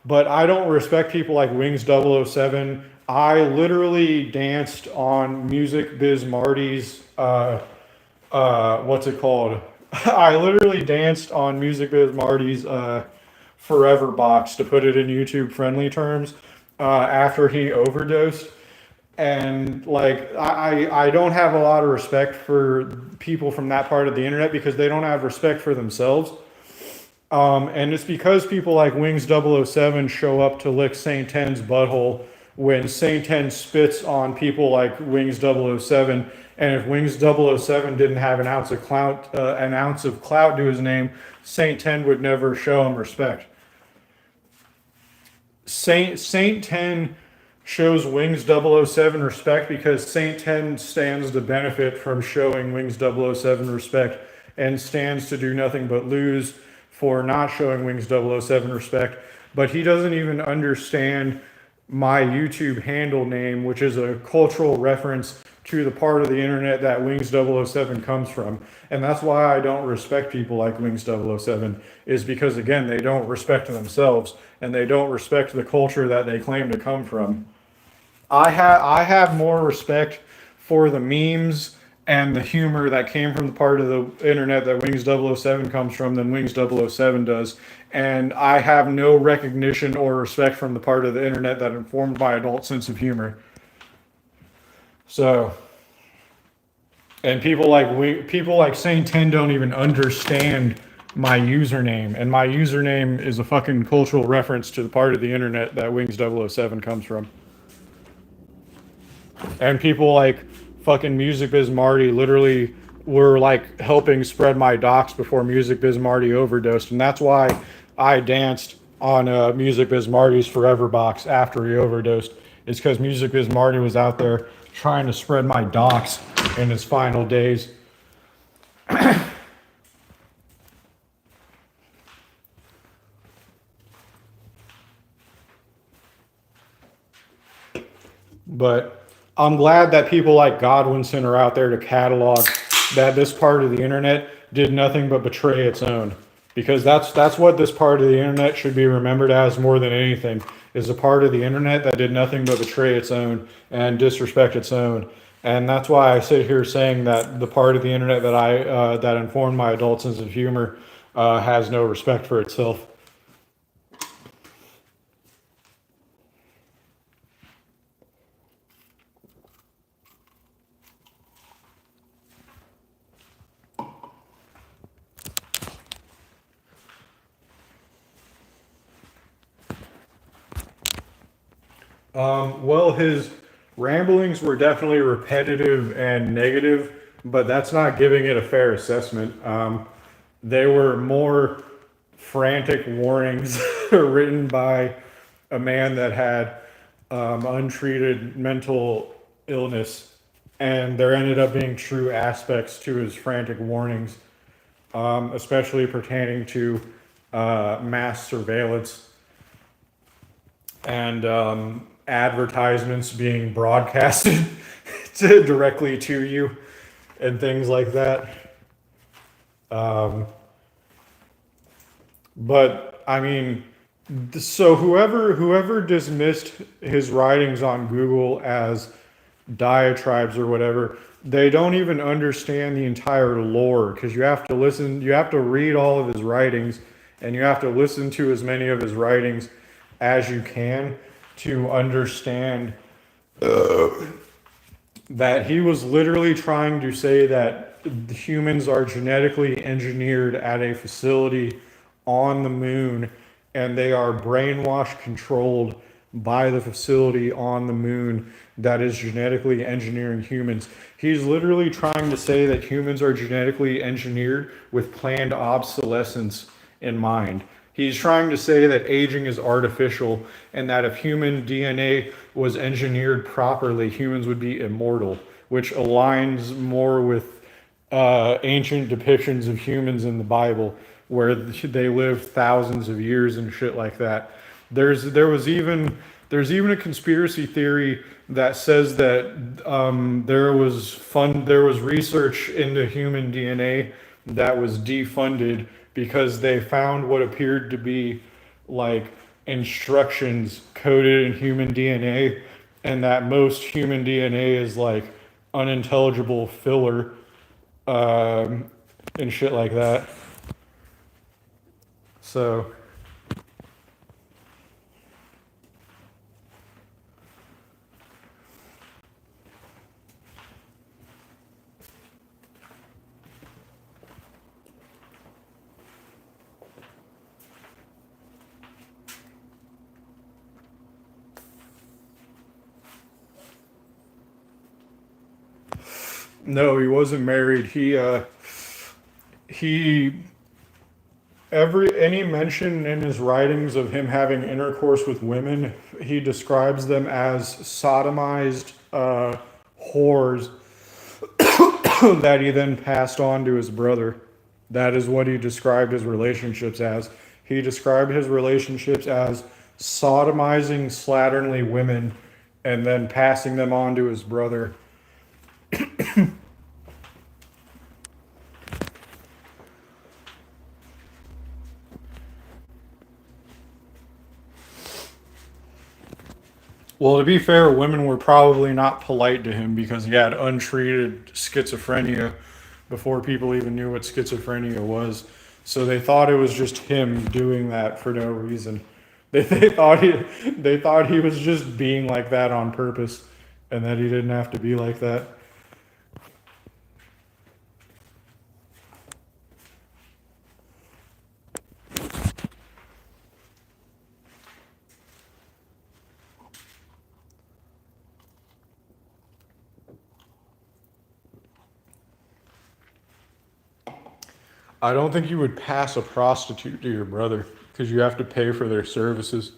Speaker 1: But I don't respect people like Wings 007. I literally danced on Music Biz Marty's, what's it called? I literally danced on Music Biz Marty's Forever box, to put it in YouTube friendly terms, after he overdosed. And like, I don't have a lot of respect for people from that part of the internet because they don't have respect for themselves. And it's because people like Wings 007 show up to lick Saint Ten's butthole when Saint Ten spits on people like Wings 007. And if Wings 007 didn't have an ounce of clout to his name, Saint Ten would never show him respect. Saint Ten shows Wings 007 respect because Saint Ten stands to benefit from showing Wings 007 respect and stands to do nothing but lose for not showing Wings 007 respect. But he doesn't even understand my YouTube handle name, which is a cultural reference to the part of the internet that Wings 007 comes from. And that's why I don't respect people like Wings 007, is because, again, they don't respect themselves and they don't respect the culture that they claim to come from. I have more respect for the memes and the humor that came from the part of the internet that Wings 007 comes from than Wings 007 does. And I have no recognition or respect from the part of the internet that informed my adult sense of humor. So, and people like Saint Ten don't even understand my username, and my username is a fucking cultural reference to the part of the internet that Wings 007 comes from. And people like fucking Music Biz Marty literally were like helping spread my docs before Music Biz Marty overdosed, and that's why I danced on Music Biz Marty's Forever box after he overdosed. It's because Music Biz Marty was out there trying to spread my docs in his final days. But I'm glad that people like Godwinson are out there to catalog that this part of the internet did nothing but betray its own. Because that's what this part of the internet should be remembered as more than anything, is a part of the internet that did nothing but betray its own and disrespect its own. And that's why I sit here saying that the part of the internet that that informed my adult sense of humor has no respect for itself. Well, his ramblings were definitely repetitive and negative, but that's not giving it a fair assessment. They were more frantic warnings written by a man that had untreated mental illness, and there ended up being true aspects to his frantic warnings, especially pertaining to mass surveillance and advertisements being broadcasted directly to you and things like that. But I mean, so whoever dismissed his writings on Google as diatribes or whatever, they don't even understand the entire lore, because you have to read all of his writings, and you have to listen to as many of his writings as you can to understand that he was literally trying to say that humans are genetically engineered at a facility on the moon, and they are brainwash controlled by the facility on the moon that is genetically engineering humans. He's literally trying to say that humans are genetically engineered with planned obsolescence in mind. He's trying to say that aging is artificial and that if human DNA was engineered properly, humans would be immortal, which aligns more with ancient depictions of humans in the Bible, where they lived thousands of years and shit like that. There's even a conspiracy theory that says that there was research into human DNA that was defunded because they found what appeared to be like instructions coded in human DNA, and that most human DNA is like unintelligible filler, um, and shit like that. So, no, he wasn't married. He every any mention in his writings of him having intercourse with women, he describes them as sodomized whores that he then passed on to his brother. That is what he described his relationships as. He described his relationships as sodomizing slatternly women and then passing them on to his brother. Well, to be fair, women were probably not polite to him because he had untreated schizophrenia before people even knew what schizophrenia was. So they thought it was just him doing that for no reason. They thought he was just being like that on purpose, and that he didn't have to be like that. I don't think you would pass a prostitute to your brother because you have to pay for their services.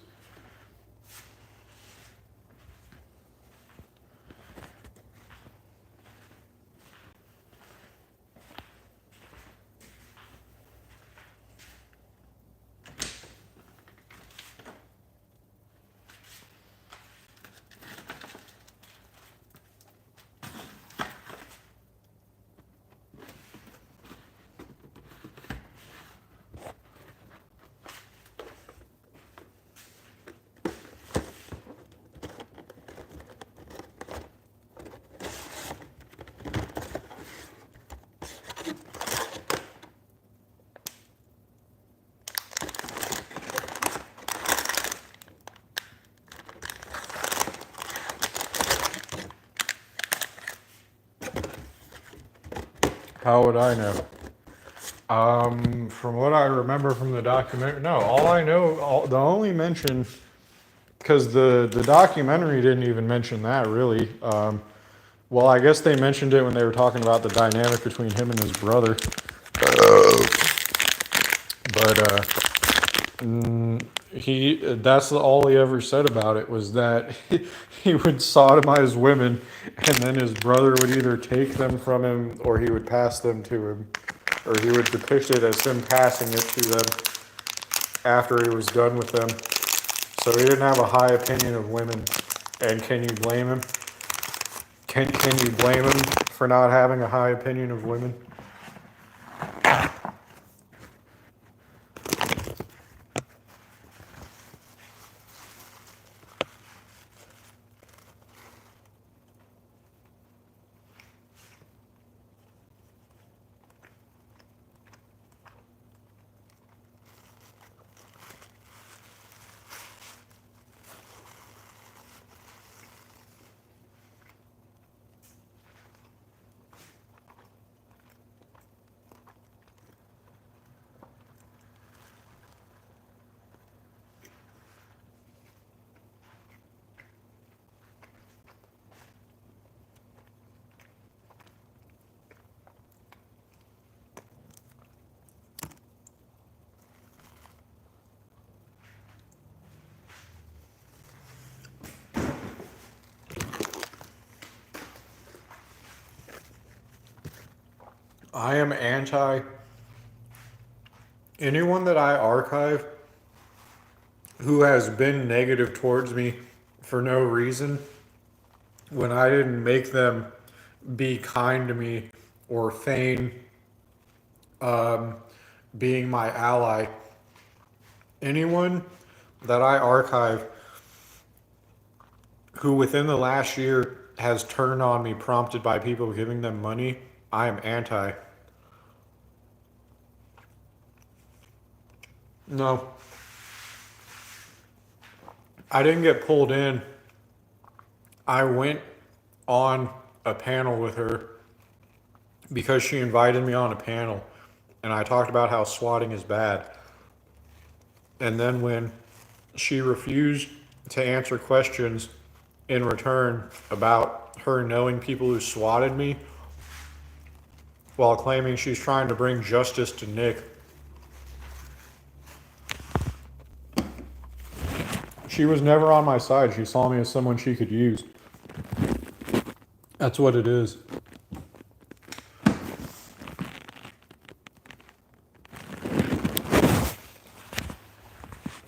Speaker 1: How would I know? From what I remember from the documentary, no. All I know, the only mention, because the documentary didn't even mention that really. Well, I guess they mentioned it when they were talking about the dynamic between him and his brother. But he that's all he ever said about it was that he would sodomize women, and then his brother would either take them from him or he would pass them to him, or he would depict it as him passing it to them after he was done with them. So he didn't have a high opinion of women. And can you blame him? Can you blame him for not having a high opinion of women? I am anti anyone that I archive who has been negative towards me for no reason when I didn't make them be kind to me or feign being my ally. Anyone that I archive who within the last year has turned on me prompted by people giving them money, I am anti. No, I didn't get pulled in. I went on a panel with her because she invited me on a panel and I talked about how swatting is bad. And then when she refused to answer questions in return about her knowing people who swatted me while claiming she's trying to bring justice to Nick, she was never on my side. She saw me as someone she could use. That's what it is.